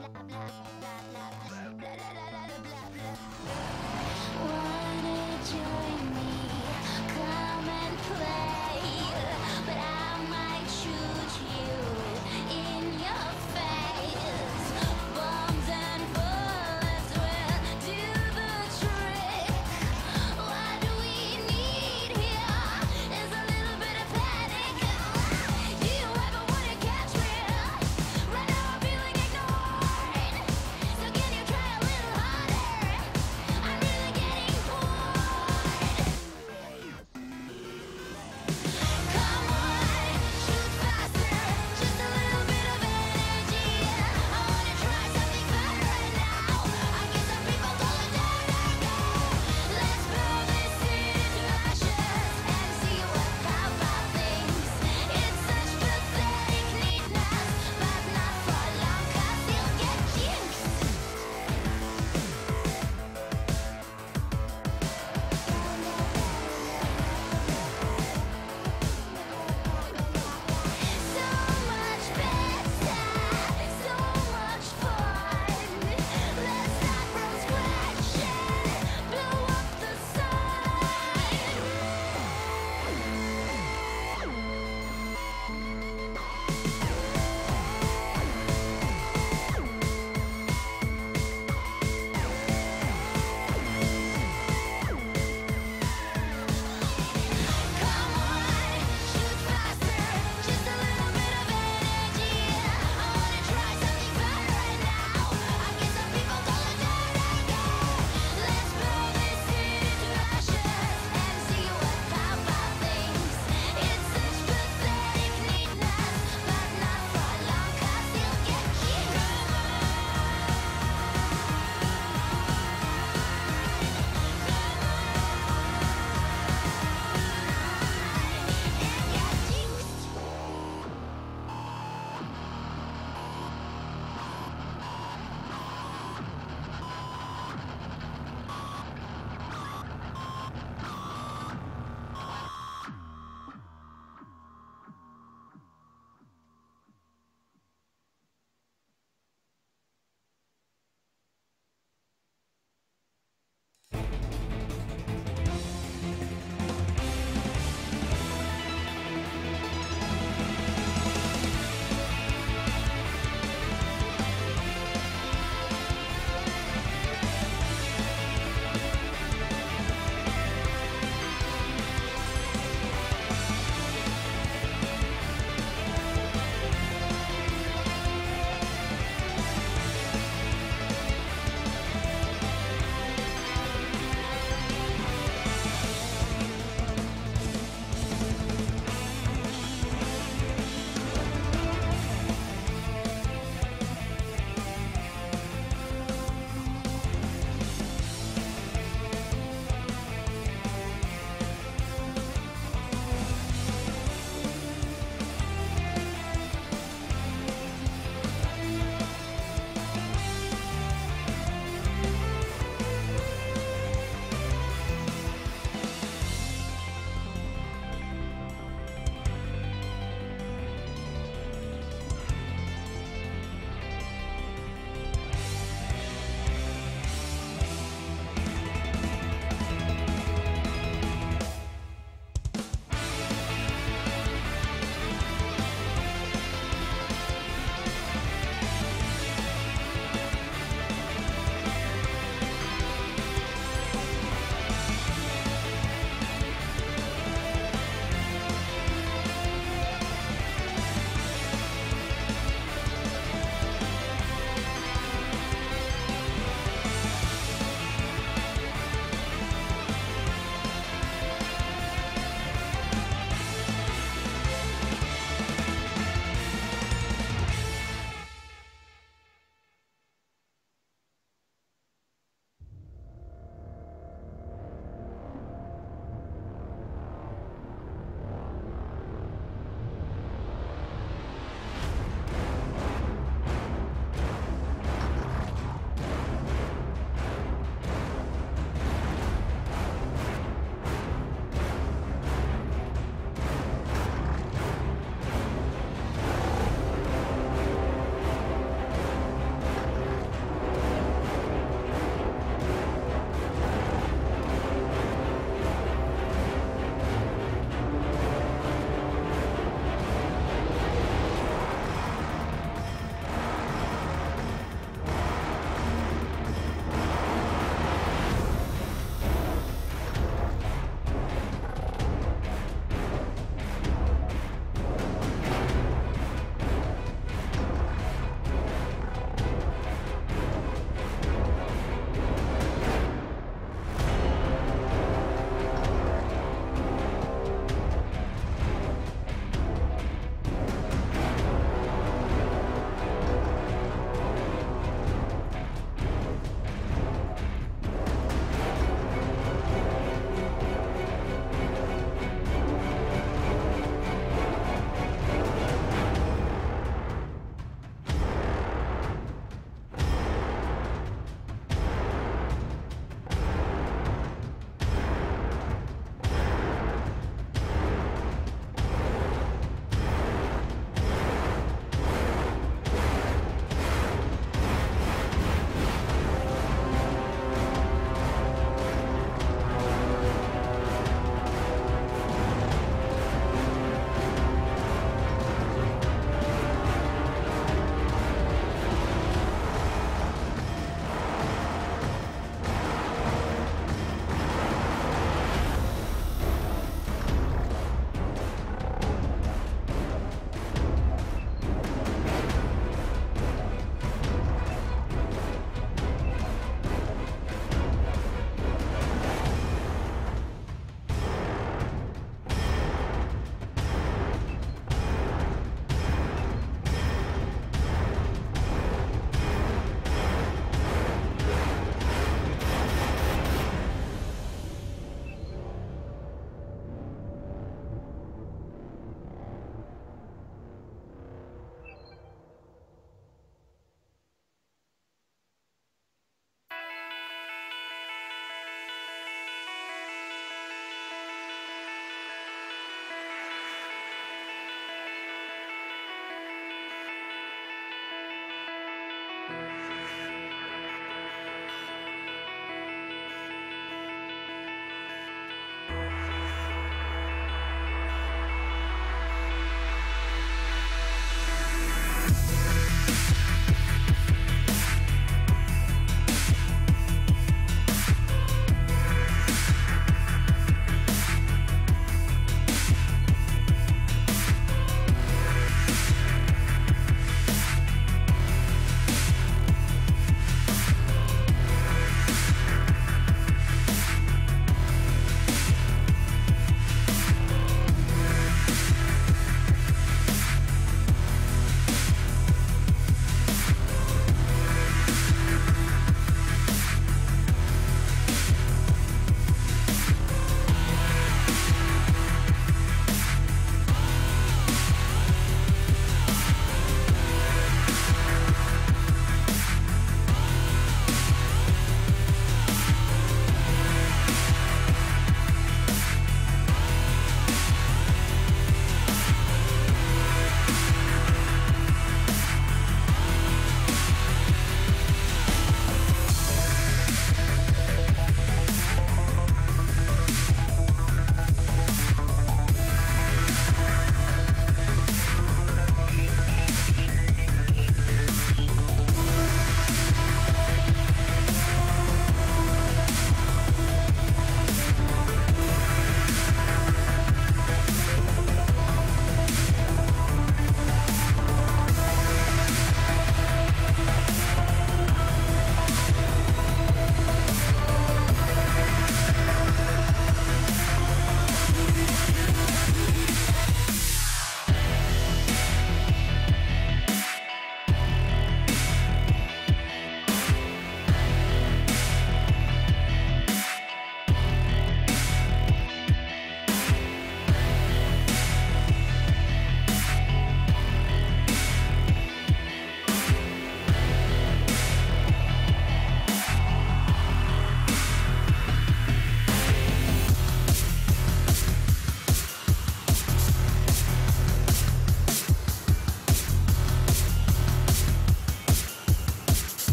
Wanna join me? Come and play, but I might shoot you in your face. Bombs and bullets will do the trick. What we need here is a little bit of panic. Do you ever wanna catch me? Right now I'm feeling ignored.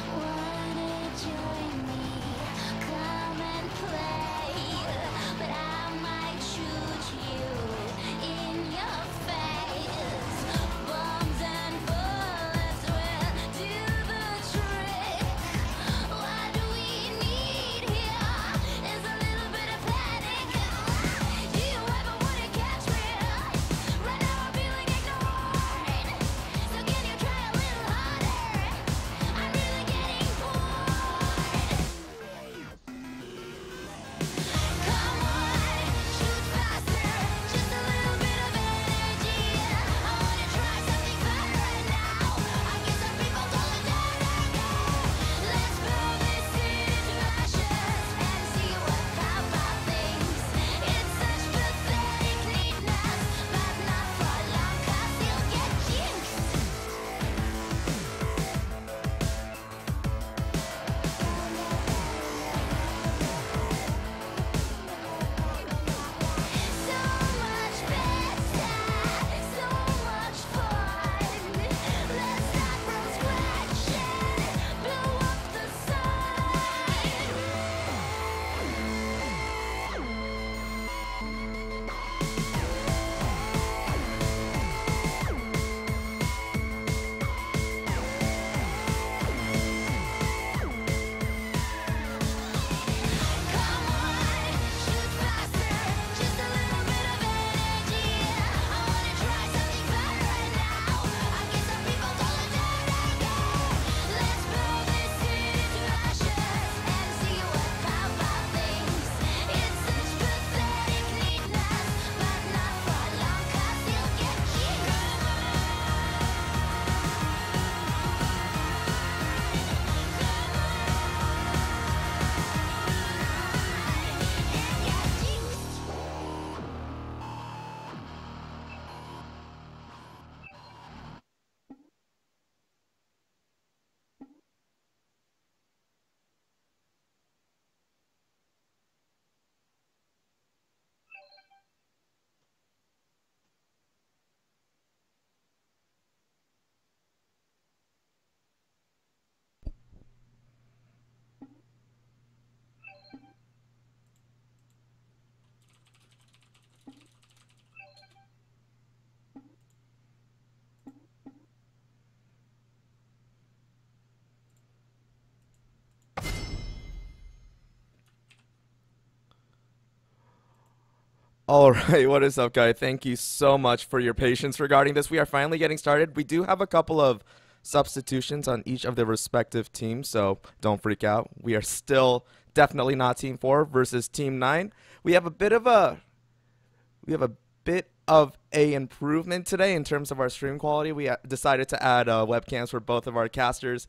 Wanna join me? Come and play, but I might shoot you in your face. Bombs and bullets will do the trick. What we need here is a little bit of panic. Do you ever wanna catch me? Right now I'm feeling ignored. So can you try a little harder? I'm really getting bored. Come on, shoot faster, just a little bit of energy. I wanna try something fun right now. I guess some people call it anarchy. Let's burn this city to ashes and see what Papa thinks. It's such pathetic neatness, but not for long 'cause you'll get jinxed. So much better, so much fun. Let's start from scratch and blow up the sun. Come on, shoot faster, just a little bit of energy. I wanna try something fun right now. I guess some people call it anarchy. Let's burn this city to ashes and see what Papa thinks. It's such pathetic neatness, but not for long 'cause you'll get jinxed. All right, what is up, guy? Thank you so much for your patience regarding this. We are finally getting started. We do have a couple of substitutions on each of their respective teams, so don't freak out. We are still definitely not Team 4 versus Team 9. We have a bit of a we have a bit of a improvement today in terms of our stream quality. We decided to add webcams for both of our casters.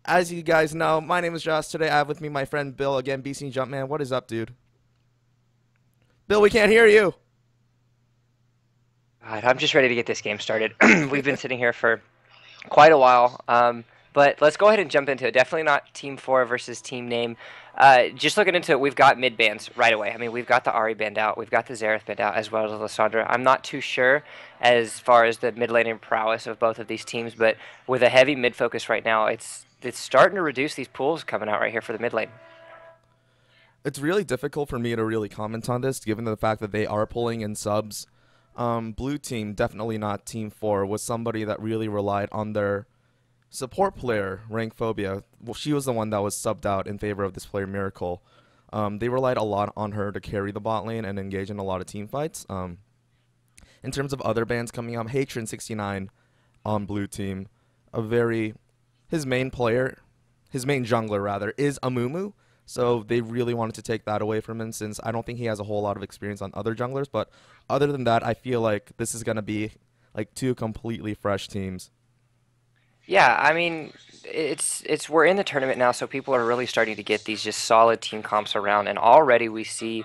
As you guys know, my name is Josh. Today I have with me my friend Bill again, BC Jumpman. What is up, dude? Bill, we can't hear you. God, I'm just ready to get this game started. We've been sitting here for quite a while, but let's go ahead and jump into it. Definitely not Team 4 versus Team Name. Just looking into it, we've got mid bands right away. I mean, we've got the Ahri band out, we've got the Xerath band out, as well as Lissandra. I'm not too sure as far as the mid laning prowess of both of these teams, but with a heavy mid focus right now, it's starting to reduce these pools coming out right here for the mid lane. It's really difficult for me to really comment on this, given the fact that they are pulling in subs. Blue team, definitely not Team 4, was somebody that really relied on their support player, Rankphobia. Well, she was the one that was subbed out in favor of this player, Miracle. They relied a lot on her to carry the bot lane and engage in a lot of team fights. In terms of other bands coming up, Hatred69 on blue team, his main jungler rather, is Amumu. So they really wanted to take that away from him, since I don't think he has a whole lot of experience on other junglers. But other than that, I feel like this is going to be like two completely fresh teams. Yeah, I mean, it's we're in the tournament now, so people are really starting to get these just solid team comps around, and already we see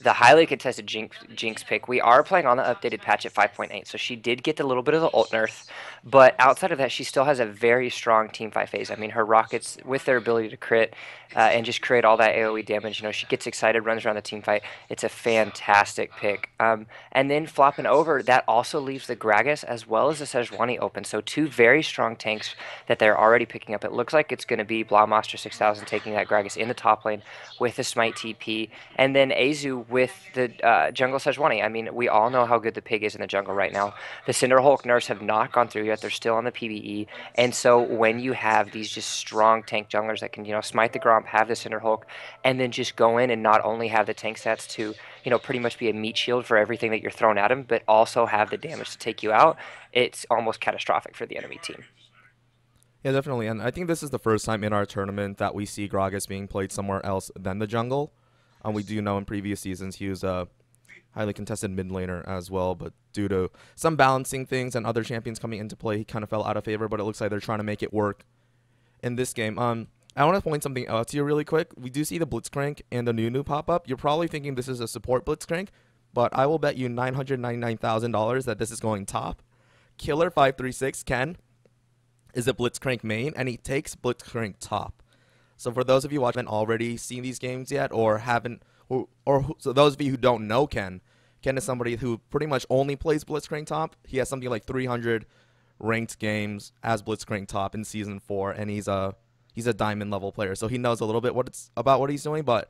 the highly contested Jinx pick. We are playing on the updated patch at 5.8, so she did get a little bit of the ult nerf, but outside of that, she still has a very strong team fight phase. I mean, her rockets, with their ability to crit and just create all that AoE damage, she gets excited, runs around the team fight. It's a fantastic pick. And then flopping over, that also leaves the Gragas as well as the Sejuani open, so two very strong tanks that they're already picking up. It looks like it's going to be Blaumaster 6000 taking that Gragas in the top lane with the Smite TP, and then Azu with the jungle Sejuani. I mean, we all know how good the pig is in the jungle right now. The Cinderhulk nerfs have not gone through yet. They're still on the PvE. And so when you have these just strong tank junglers that can, smite the Gromp, have the Cinderhulk, and then just go in and not only have the tank stats to, pretty much be a meat shield for everything that you're throwing at them, but also have the damage to take you out, it's almost catastrophic for the enemy team. Yeah, definitely. And I think this is the first time in our tournament that we see Gragas being played somewhere else than the jungle. We do know in previous seasons he was a highly contested mid laner as well, but due to some balancing things and other champions coming into play, he kind of fell out of favor, but it looks like they're trying to make it work in this game. I want to point something out to you really quick. We do see the Blitzcrank and the Nunu pop up. You're probably thinking this is a support Blitzcrank, but I will bet you $999,000 that this is going top. Killer536, Ken, is a Blitzcrank main, and he takes Blitzcrank top. So for those of you watching already seen these games yet, or haven't, so those of you who don't know Ken is somebody who pretty much only plays Blitzcrank top. He has something like 300 ranked games as Blitzcrank top in Season 4, and he's a diamond level player, so he knows a little bit about what he's doing. But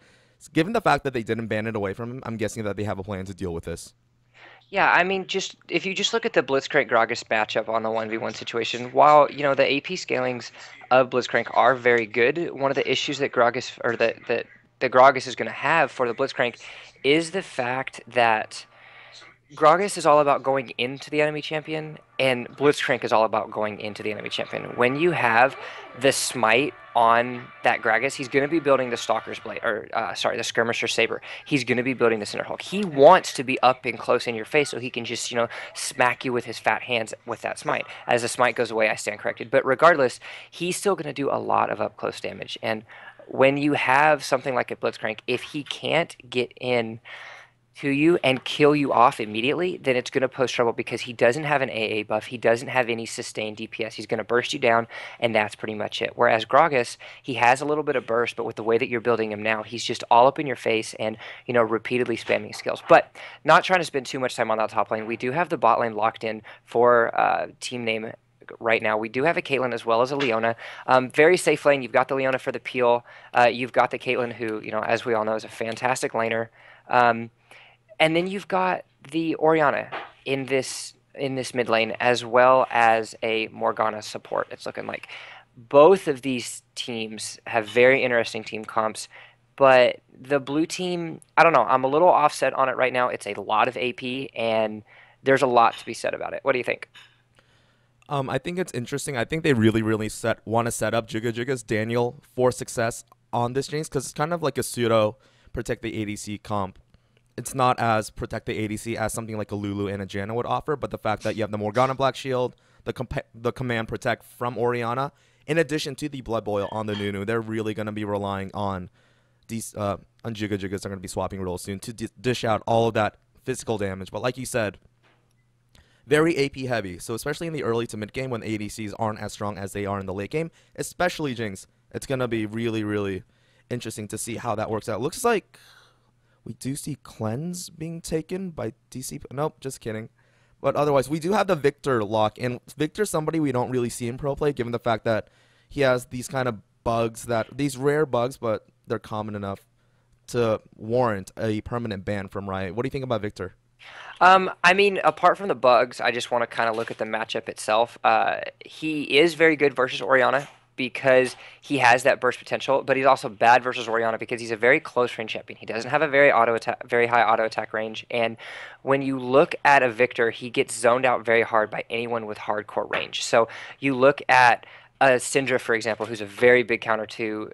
given the fact that they didn't ban it away from him, I'm guessing that they have a plan to deal with this. Yeah, I mean, if you just look at the Blitzcrank Gragas matchup on the 1v1 situation, while the AP scalings of Blitzcrank are very good, one of the issues that Gragas or that the Gragas is going to have for the Blitzcrank is the fact that Gragas is all about going into the enemy champion, and Blitzcrank is all about going into the enemy champion. When you have the smite on that Gragas, he's going to be building the Stalker's Blade, or the Skirmisher Saber. He's going to be building the Cinderhulk. He wants to be up and close in your face so he can just, smack you with his fat hands with that smite. As the smite goes away, I stand corrected. But regardless, he's still going to do a lot of up close damage. And when you have something like a Blitzcrank, if he can't get in to you and kill you off immediately, then it's going to pose trouble because he doesn't have an AA buff. He doesn't have any sustained DPS. He's going to burst you down, and that's pretty much it. Whereas Gragas, he has a little bit of burst, but with the way that you're building him now, he's just all up in your face and, repeatedly spamming skills. But not trying to spend too much time on that top lane. We do have the bot lane locked in for team name right now. We do have a Caitlyn as well as a Leona. Very safe lane. You've got the Leona for the peel. You've got the Caitlyn who, as we all know, is a fantastic laner. And then you've got the Orianna in this mid lane, as well as a Morgana support. It's looking like both of these teams have very interesting team comps, but the blue team, I don't know. I'm a little offset on it right now. It's a lot of AP, and there's a lot to be said about it. What do you think? I think it's interesting. I think they really want to set up Jigga Jigga's Daniel for success on this Jinx because it's kind of like a pseudo protect the ADC comp. It's not as protect the ADC as something like a Lulu and a Janna would offer, but the fact that you have the Morgana Black Shield, the command protect from Orianna, in addition to the Blood Boil on the Nunu, they're really going to be relying on these on Jigga Jiggas. They're going to be swapping roles soon to dish out all of that physical damage. But like you said, very AP heavy. So especially in the early to mid game when the ADCs aren't as strong as they are in the late game, especially Jinx, it's going to be really interesting to see how that works out. Looks like we do see Cleanse being taken by DC. Nope, just kidding. But otherwise, we do have the Victor lock. And Victor's somebody we don't really see in pro play, given the fact that he has these kind of bugs, these rare bugs, but they're common enough to warrant a permanent ban from Riot. What do you think about Victor? I mean, apart from the bugs, I just want to kind of look at the matchup itself. He is very good versus Orianna because he has that burst potential, but he's also bad versus Orianna because he's a very close range champion. He doesn't have a very high auto attack range, and when you look at a Victor, he gets zoned out very hard by anyone with hardcore range. So you look at Syndra, for example, who's a very big counter to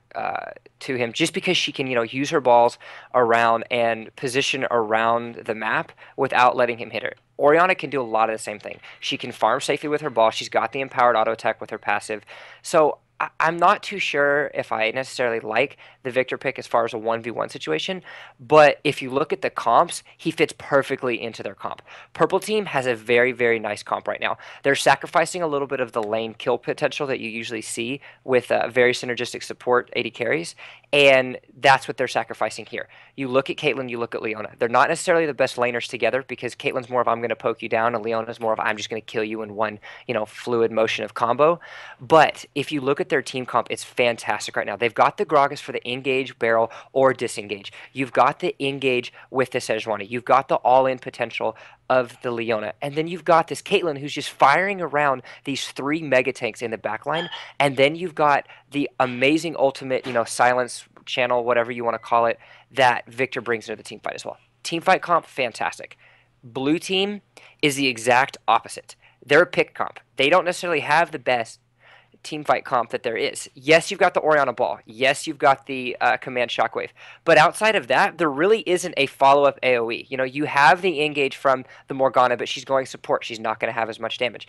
him, just because she can, use her balls around and position around the map without letting him hit her. Orianna can do a lot of the same thing. She can farm safely with her ball. She's got the empowered auto attack with her passive. So I'm not too sure if I necessarily like the Victor pick as far as a 1v1 situation, but if you look at the comps, he fits perfectly into their comp. Purple Team has a very nice comp right now. They're sacrificing a little bit of the lane kill potential that you usually see with very synergistic support AD carries, and that's what they're sacrificing here. You look at Caitlyn, you look at Leona. They're not necessarily the best laners together because Caitlyn's more of I'm going to poke you down, and Leona's more of I'm just going to kill you in one, fluid motion of combo. But if you look at their team comp, it's fantastic right now. They've got the Gragas for the engage, barrel, or disengage. You've got the engage with the Sejuani. You've got the all-in potential of the Leona. And then you've got this Caitlyn who's just firing around these 3 mega tanks in the backline. And then you've got the amazing ultimate, silence channel, whatever you want to call it, that Victor brings into the team fight as well. Team fight comp, fantastic. Blue team is the exact opposite. They're a pick comp. They don't necessarily have the best team fight comp that there is. Yes, you've got the Orianna Ball. Yes, you've got the Command Shockwave. But outside of that, there really isn't a follow-up AoE. You have the engage from the Morgana, but she's going support. She's not going to have as much damage.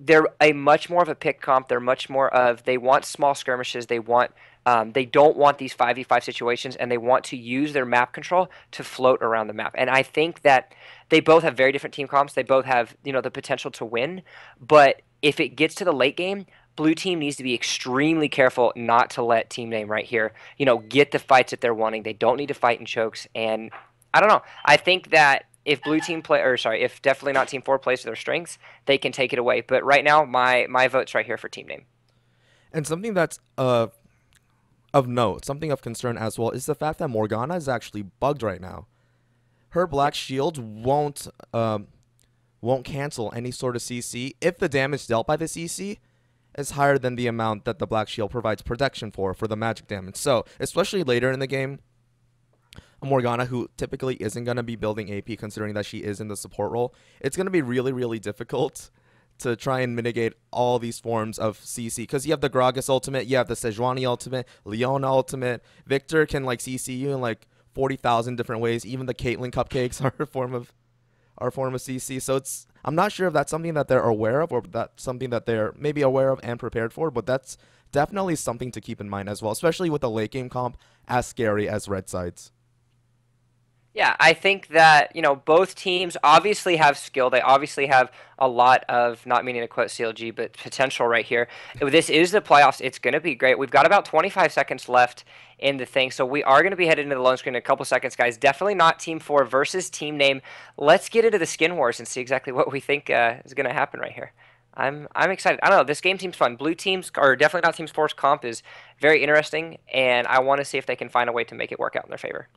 They're a much more of a pick comp. They're much more of, they want small skirmishes. They don't want these 5v5 situations, and they want to use their map control to float around the map. And I think that they both have very different team comps. They both have, the potential to win. But if it gets to the late game, Blue team needs to be extremely careful not to let team name right here, get the fights that they're wanting. They don't need to fight in chokes. And I don't know. I think that if if definitely not Team 4 plays to their strengths, they can take it away. But right now, my vote's right here for team name. And something that's of note, something of concern as well, is the fact that Morgana is actually bugged right now. Her Black Shield won't cancel any sort of CC if the damage dealt by the CC is higher than the amount that the Black Shield provides protection for the magic damage. So, especially later in the game, Morgana, who typically isn't going to be building AP considering that she is in the support role, it's going to be really difficult to try and mitigate all these forms of CC. Because you have the Gragas ultimate, you have the Sejuani ultimate, Leona ultimate, Victor can CC you in 40,000 different ways. Even the Caitlyn cupcakes are a form of CC. So I'm not sure if that's something that they're aware of or that's something that they're maybe aware of and prepared for, but that's definitely something to keep in mind as well, especially with the late game comp as scary as Red Sides. Yeah, I think that, both teams obviously have skill. They obviously have a lot of, not meaning to quote CLG, but potential right here. This is the playoffs. It's going to be great. We've got about 25 seconds left in the thing, so we are going to be headed into the lone screen in a couple seconds, guys. Definitely not Team 4 versus Team Name. Let's get into the skin wars and see exactly what we think is going to happen right here. I'm excited. I don't know. This game seems fun. Blue teams, or definitely not Team 4's comp, is very interesting, and I want to see if they can find a way to make it work out in their favor.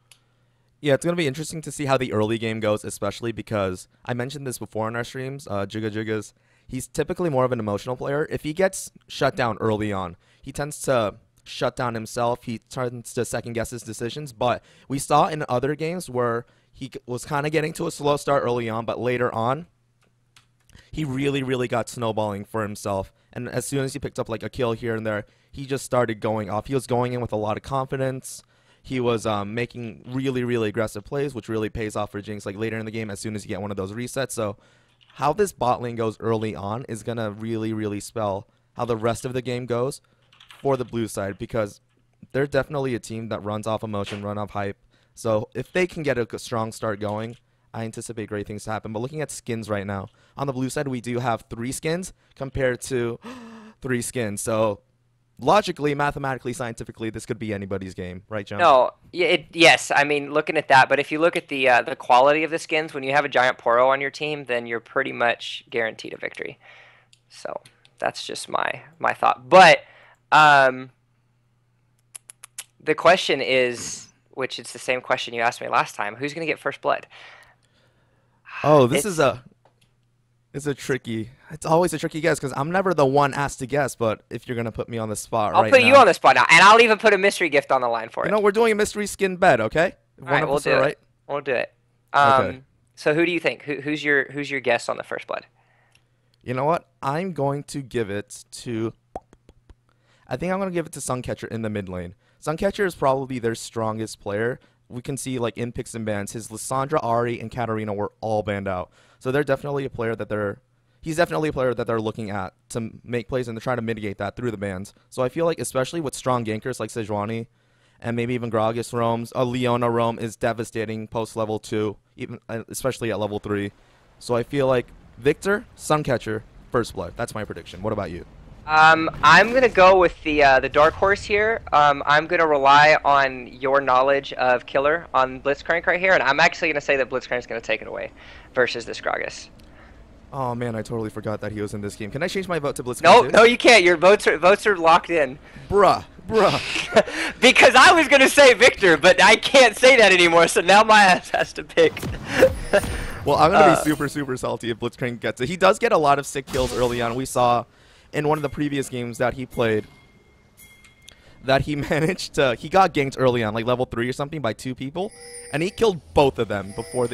Yeah, it's going to be interesting to see how the early game goes, especially because I mentioned this before in our streams. Jigga Jiggas, he's typically more of an emotional player. If he gets shut down early on, he tends to shut down himself. He tends to second guess his decisions. But we saw in other games where he was kind of getting to a slow start early on, but later on, he really got snowballing for himself. And as soon as he picked up like a kill here and there, he just started going off. He was going in with a lot of confidence. He was making really aggressive plays, which really pays off for Jinx like later in the game as soon as you get one of those resets. So how this bot lane goes early on is going to really spell how the rest of the game goes for the blue side, because they're definitely a team that runs off emotion, run off hype. So if they can get a strong start going, I anticipate great things to happen. But looking at skins right now, on the blue side, we do have 3 skins compared to 3 skins. So logically, mathematically, scientifically, this could be anybody's game, right, John? No, yes. I mean, looking at that, but if you look at the quality of the skins, when you have a giant Poro on your team, then you're pretty much guaranteed a victory. So that's just my thought. But the question is, which it's the same question you asked me last time, who's going to get first blood? Oh, this is a tricky. It's always a tricky guess because I'm never the one asked to guess. But if you're gonna put me on the spot I'll right put now, you on the spot now, and I'll even put a mystery gift on the line for it. you know, we're doing a mystery skin bet, okay? If All right, of we'll us do are it. right. We'll do it. Okay. So who do you think? Who's your guess on the first blood? You know what? I'm going to give it to. I think I'm gonna give it to Suncatcher in the mid lane. Suncatcher is probably their strongest player. We can see like in picks and bans, his Lissandra, Ahri, and Katarina were all banned out. So they're definitely a player that he's definitely a player that they're looking at to make plays and to try to mitigate that through the bans. So I feel like especially with strong gankers like Sejuani and maybe even Gragas roams, a Leona roam is devastating post level 2, even especially at level 3. So I feel like Victor, Suncatcher, first blood. That's my prediction. What about you? I'm gonna go with the dark horse here. I'm gonna rely on your knowledge of Killer on Blitzcrank right here, and I'm actually gonna say that Blitzcrank's gonna take it away versus this Gragas. Oh man, I totally forgot that he was in this game. Can I change my vote to Blitzcrank? No, you can't. Your votes are locked in. Bruh. Because I was gonna say Victor, but I can't say that anymore. So now my ass has to pick. Well, I'm gonna be super salty if Blitzcrank gets it. He does get a lot of sick kills early on. We saw in one of the previous games that he played that he managed to, he got ganked early on, like level 3 or something, by 2 people, and he killed both of them before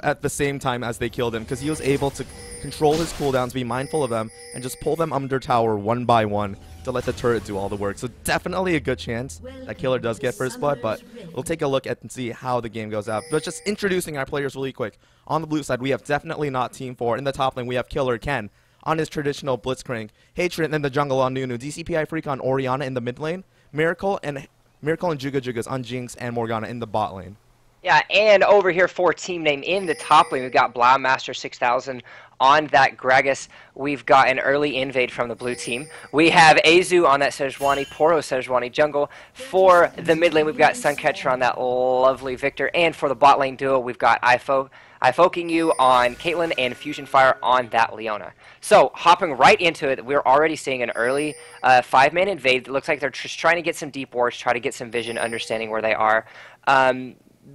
at the same time as they killed him, because he was able to control his cooldowns, be mindful of them, and just pull them under tower one by one to let the turret do all the work. So definitely a good chance that Killer does get first blood, but we'll take a look at and see how the game goes out. But just introducing our players really quick. On the blue side, we have definitely not Team 4. In the top lane, we have Killer Ken on his traditional Blitzcrank, Hatred in the jungle on Nunu, DCPI Freak on Orianna in the mid lane, Miracle and Juga Jugas on Jinx and Morgana in the bot lane. Yeah, and over here for team name in the top lane, we've got Blowmaster 6000 on that Gragas. We've got an early invade from the blue team. We have Azu on that Sejuani, Poro Sejuani jungle. For the mid lane, we've got Suncatcher on that lovely Victor. And for the bot lane duo, we've got Ifoking You on Caitlyn and Fusion Fire on that Leona. So, hopping right into it, we're already seeing an early 5-man invade. It looks like they're just trying to get some deep wards, try to get some vision, understanding where they are.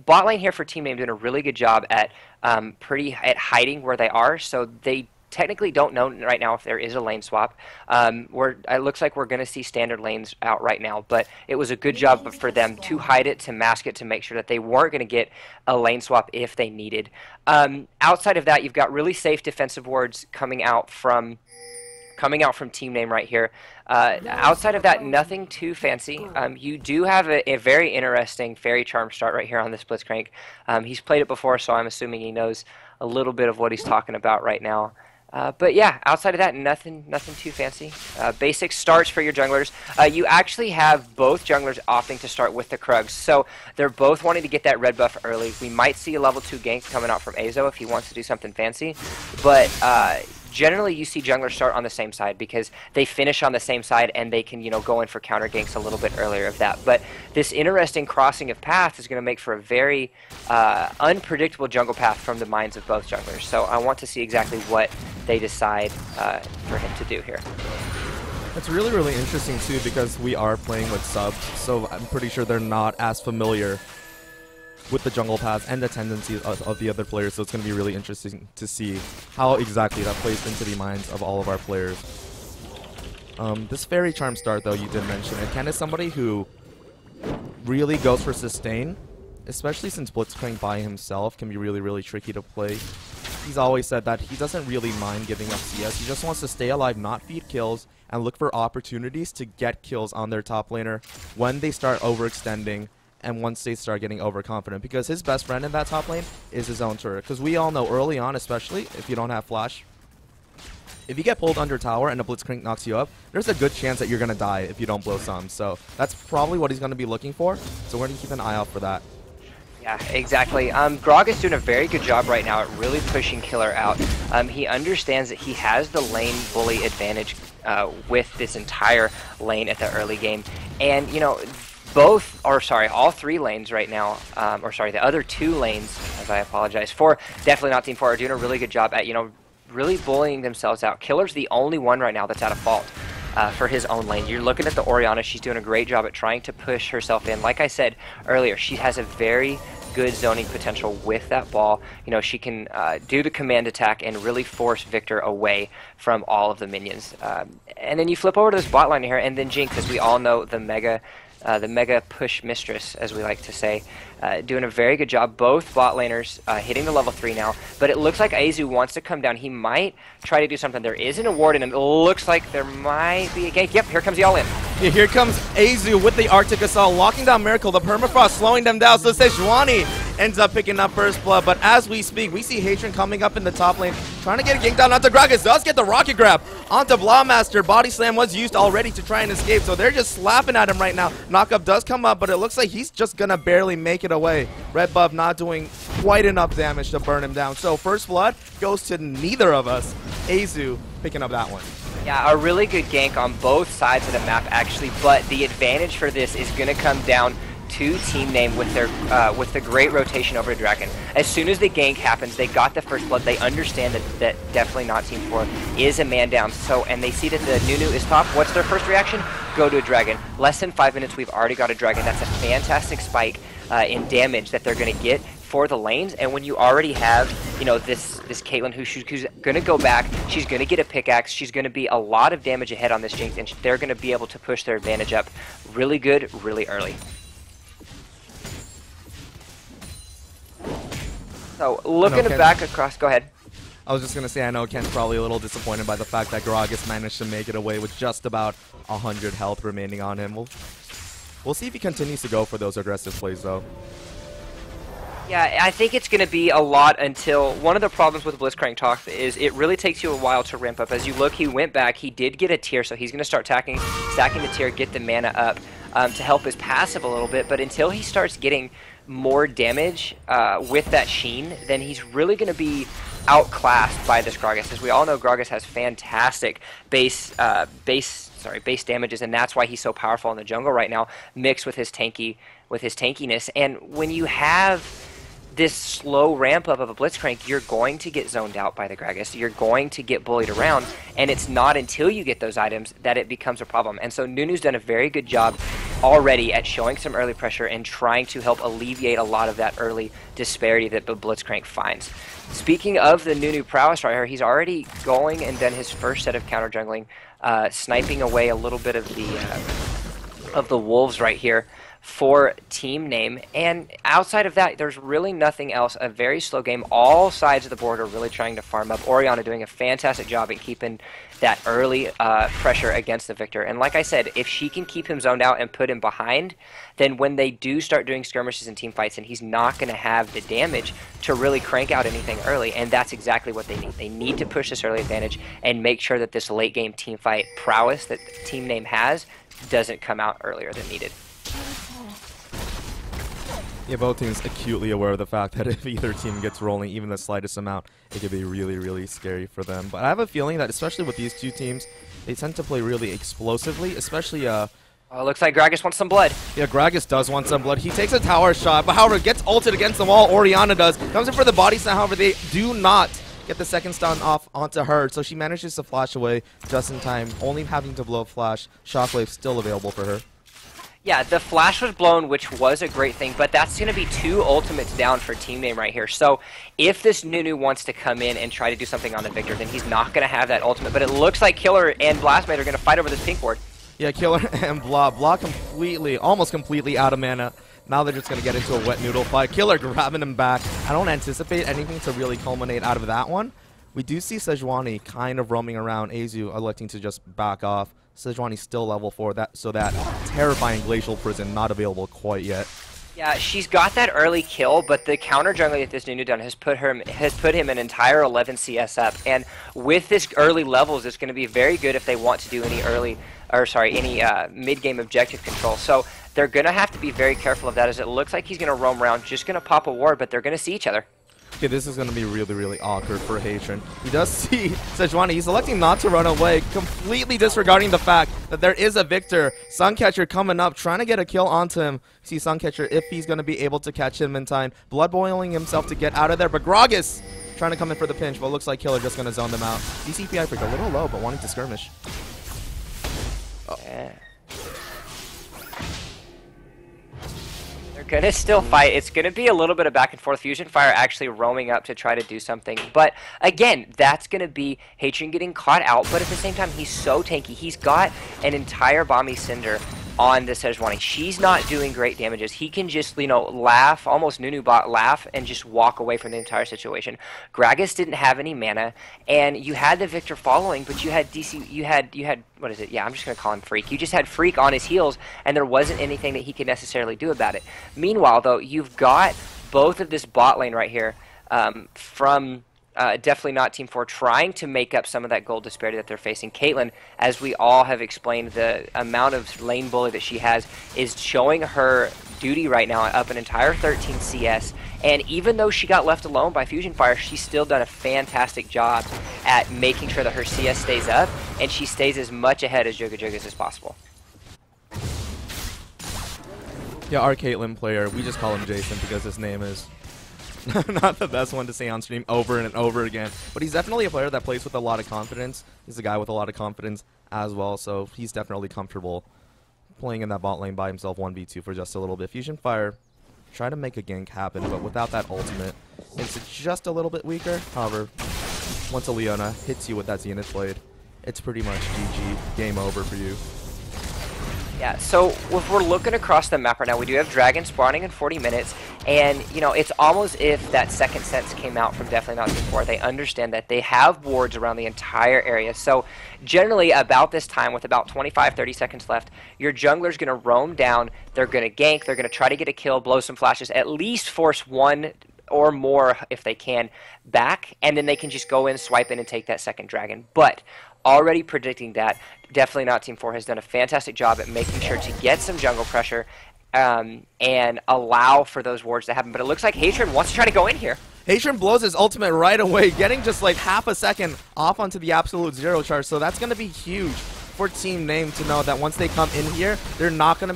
Bot lane here for Team Name doing a really good job at hiding where they are, so they technically don't know right now if there is a lane swap. It looks like we're going to see standard lanes out right now, but it was a good job for them to hide it, to mask it, to make sure that they weren't going to get a lane swap if they needed. Outside of that, you've got really safe defensive wards coming out from Team Name right here. Outside of that, nothing too fancy. You do have a very interesting Fairy Charm start right here on this Blitzcrank. He's played it before, so I'm assuming he knows a little bit of what he's talking about right now. But yeah, outside of that, nothing too fancy. Basic starts for your junglers. You actually have both junglers opting to start with the Krugs, so they're both wanting to get that red buff early. We might see a level 2 gank coming out from Azo if he wants to do something fancy, but generally you see junglers start on the same side because they finish on the same side and they can, go in for counter ganks a little bit earlier of that. But this interesting crossing of paths is going to make for a very unpredictable jungle path from the minds of both junglers. So I want to see exactly what they decide for him to do here. It's really interesting too because we are playing with subs, so I'm pretty sure they're not as familiar with the jungle paths and the tendencies of the other players, so it's going to be really interesting to see how exactly that plays into the minds of all of our players. This Fairy Charm start, though, you did mention, and Ken is somebody who really goes for sustain, especially since Blitzcrank by himself can be really tricky to play. he's always said that he doesn't really mind giving up CS. He just wants to stay alive, not feed kills, and look for opportunities to get kills on their top laner when they start overextending and once they start getting overconfident. Because his best friend in that top lane is his own turret. Because we all know early on, especially if you don't have flash, if you get pulled under tower and a Blitzcrank knocks you up, there's a good chance that you're going to die if you don't blow some. So that's probably what he's going to be looking for. So we're going to keep an eye out for that. Yeah, exactly. Grog is doing a very good job right now at really pushing Killer out. He understands that he has the lane bully advantage with this entire lane at the early game. And, you know, all three lanes right now, the other two lanes, as I apologize for, definitely not Team 4 are doing a really good job at, you know, really bullying themselves out. Killer's the only one right now that's at a fault for his own lane. You're looking at the Orianna. She's doing a great job at trying to push herself in. Like I said earlier, she has a very good zoning potential with that ball. You know, she can do the command attack and really force Victor away from all of the minions. And then you flip over to this bot line here, and then Jinx, as we all know, the mega push mistress, as we like to say, doing a very good job. Both bot laners hitting the level 3 now, but it looks like Azu wants to come down. He might try to do something. There is an award, and it looks like there might be a gank. Yep, here comes the all-in. Yeah, here comes Azu with the Arctic Assault, locking down Miracle. The Permafrost slowing them down, so Sejuani ends up picking up first blood. But as we speak, we see Hatred coming up in the top lane, trying to get a gank down onto Gragas. Does get the rocket grab onto Blawmaster. Body Slam was used already to try and escape, so they're just slapping at him right now. Knockup does come up, but it looks like he's just gonna barely make it away. Red buff not doing quite enough damage to burn him down. So first blood goes to neither of us. Azu picking up that one. Yeah, a really good gank on both sides of the map, actually, but the advantage for this is going to come down to Team Name with their with the great rotation over to Dragon. As soon as the gank happens, they got the first blood. They understand that definitely not Team 4 is a man down. So, and they see that the Nunu is top. What's their first reaction? Go to a Dragon. Less than 5 minutes, we've already got a Dragon. That's a fantastic spike in damage that they're going to get for the lanes. And when you already have, you know, this Caitlyn who's going to go back, she's going to get a pickaxe, she's going to be a lot of damage ahead on this Jinx, and they're going to be able to push their advantage up really good, really early. So looking back across, go ahead. I was just going to say, I know Ken's probably a little disappointed by the fact that Gragas managed to make it away with just about 100 health remaining on him. We'll see if he continues to go for those aggressive plays, though. Yeah, I think it's going to be a lot until... One of the problems with Blitzcrank Talk is it really takes you a while to ramp up. As you look, he went back, he did get a tier, so he's going to start stacking the tier, get the mana up to help his passive a little bit. But until he starts getting more damage with that Sheen, then he's really going to be outclassed by this Gragas. As we all know, Gragas has fantastic base damages, and that's why he's so powerful in the jungle right now, mixed with his tankiness. And when you have this slow ramp up of a Blitzcrank, you're going to get zoned out by the Gragas. You're going to get bullied around, and it's not until you get those items that it becomes a problem. And so Nunu's done a very good job already at showing some early pressure and trying to help alleviate a lot of that early disparity that the Blitzcrank finds. Speaking of the Nunu prowess right here, he's already going and done his first set of counter jungling, sniping away a little bit of the wolves right here for Team Name. And outside of that, there's really nothing else. A very slow game. All sides of the board are really trying to farm up. Orianna doing a fantastic job at keeping that early pressure against the Victor. And like I said, if she can keep him zoned out and put him behind, then when they do start doing skirmishes and team fights, and he's not going to have the damage to really crank out anything early. And that's exactly what they need. They need to push this early advantage and make sure that this late game team fight prowess that Team Name has doesn't come out earlier than needed. Yeah, both teams acutely aware of the fact that if either team gets rolling even the slightest amount, it could be really, really scary for them. But I have a feeling that especially with these two teams, they tend to play really explosively, especially looks like Gragas wants some blood. Yeah, Gragas does want some blood. He takes a tower shot, but however, gets ulted against the wall. Orianna does. Comes in for the body stun, however, they do not get the second stun off onto her, so she manages to flash away just in time, only having to blow flash. Shockwave still available for her. Yeah, the flash was blown, which was a great thing, but that's going to be 2 ultimates down for Team Name right here. So if this Nunu wants to come in and try to do something on the Victor, then he's not going to have that ultimate. But it looks like Killer and Blastmate are going to fight over this pink ward. Yeah, Killer and Blah completely, almost completely out of mana Now they're just going to get into a wet noodle fight. Killer grabbing him back. I don't anticipate anything to really culminate out of that one. We do see Sejuani kind of roaming around. Azu electing to just back off. Sejuani's still level 4, so that terrifying Glacial Prison not available quite yet. Yeah, she's got that early kill, but the counter jungler that this Nunu done has put him an entire 11 CS up. And with this early levels, it's going to be very good if they want to do any mid-game objective control. So they're going to have to be very careful of that, as it looks like he's going to roam around, just going to pop a ward, but they're going to see each other. Okay, this is going to be really, really awkward for Hatron. He does see Sejuani. He's electing not to run away, completely disregarding the fact that there is a Victor. Suncatcher coming up, trying to get a kill onto him. See Suncatcher, if he's going to be able to catch him in time. Blood boiling himself to get out of there, but Gragas trying to come in for the pinch, but looks like Killer just going to zone them out. DCPI Freak a little low, but wanting to skirmish. Oh. Yeah. Gonna still fight. It's gonna be a little bit of back and forth. Fusion Fire actually roaming up to try to do something, but again, that's gonna be Hatron getting caught out. But at the same time, he's so tanky. He's got an entire Bombi Cinder on the Sejuani. She's not doing great damages. He can just, you know, laugh, almost Nunu bot laugh, and just walk away from the entire situation. Gragas didn't have any mana, and you had the Victor following, but you had you had what is it? Yeah, I'm just gonna call him Freak. You just had Freak on his heels, and there wasn't anything that he could necessarily do about it. Meanwhile, though, you've got both of this bot lane right here from definitely not Team 4 trying to make up some of that gold disparity that they're facing. Caitlyn, as we all have explained, the amount of lane bully that she has is showing her duty right now, up an entire 13 CS. And even though she got left alone by Fusion Fire, she's still done a fantastic job at making sure that her CS stays up and she stays as much ahead as Jugajugas as possible. Yeah, our Caitlyn player, we just call him Jason because his name is not the best one to say on stream over and over again. But he's definitely a player that plays with a lot of confidence. He's a guy with a lot of confidence as well, so he's definitely comfortable playing in that bot lane by himself 1v2 for just a little bit. Fusion Fire try to make a gank happen, but without that ultimate, it's just a little bit weaker. However, once a Leona hits you with that Zenith Blade, it's pretty much GG, game over for you. Yeah, so if we're looking across the map right now, we do have Dragon spawning in 40 minutes, and, you know, it's almost if that second sense came out from Definitely Not Team 4. They understand that they have wards around the entire area, so generally about this time, with about 25-30 seconds left, your jungler's going to roam down, they're going to gank, they're going to try to get a kill, blow some flashes, at least force one or more, if they can, back, and then they can just go in, swipe in, and take that second dragon. But already predicting that, Definitely Not Team 4 has done a fantastic job at making sure to get some jungle pressure and allow for those wards to happen. But it looks like Hatron wants to try to go in here. Hatron blows his ultimate right away, getting just like half a second off onto the absolute zero charge. So that's going to be huge for Team Name to know that once they come in here, they're not going to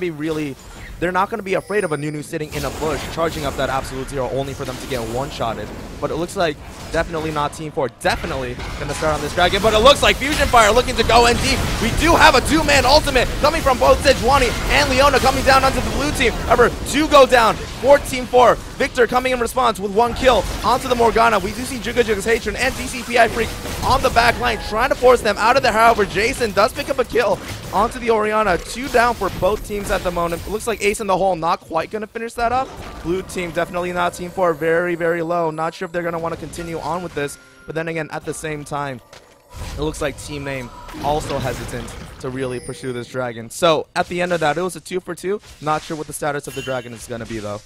be afraid of a Nunu sitting in a bush, charging up that absolute zero only for them to get one-shotted. But it looks like Definitely Not Team 4 definitely going to start on this dragon. But it looks like Fusion Fire looking to go in deep. We do have a two-man ultimate coming from both Sejuani and Leona coming down onto the blue team. However, two go down for Team 4. Victor coming in response with one kill onto the Morgana. We do see Jugajugas Hatron and DCPI Freak on the back line trying to force them out of there. However, Jason does pick up a kill onto the Orianna. Two down for both teams at the moment. It looks like Ace in the hole not quite going to finish that up. Blue team, Definitely Not Team 4, very, very low. Not sure if they're going to want to continue on with this. But then again, at the same time, it looks like Team Name also hesitant to really pursue this dragon. So at the end of that, it was a 2 for 2. Not sure what the status of the dragon is going to be, though.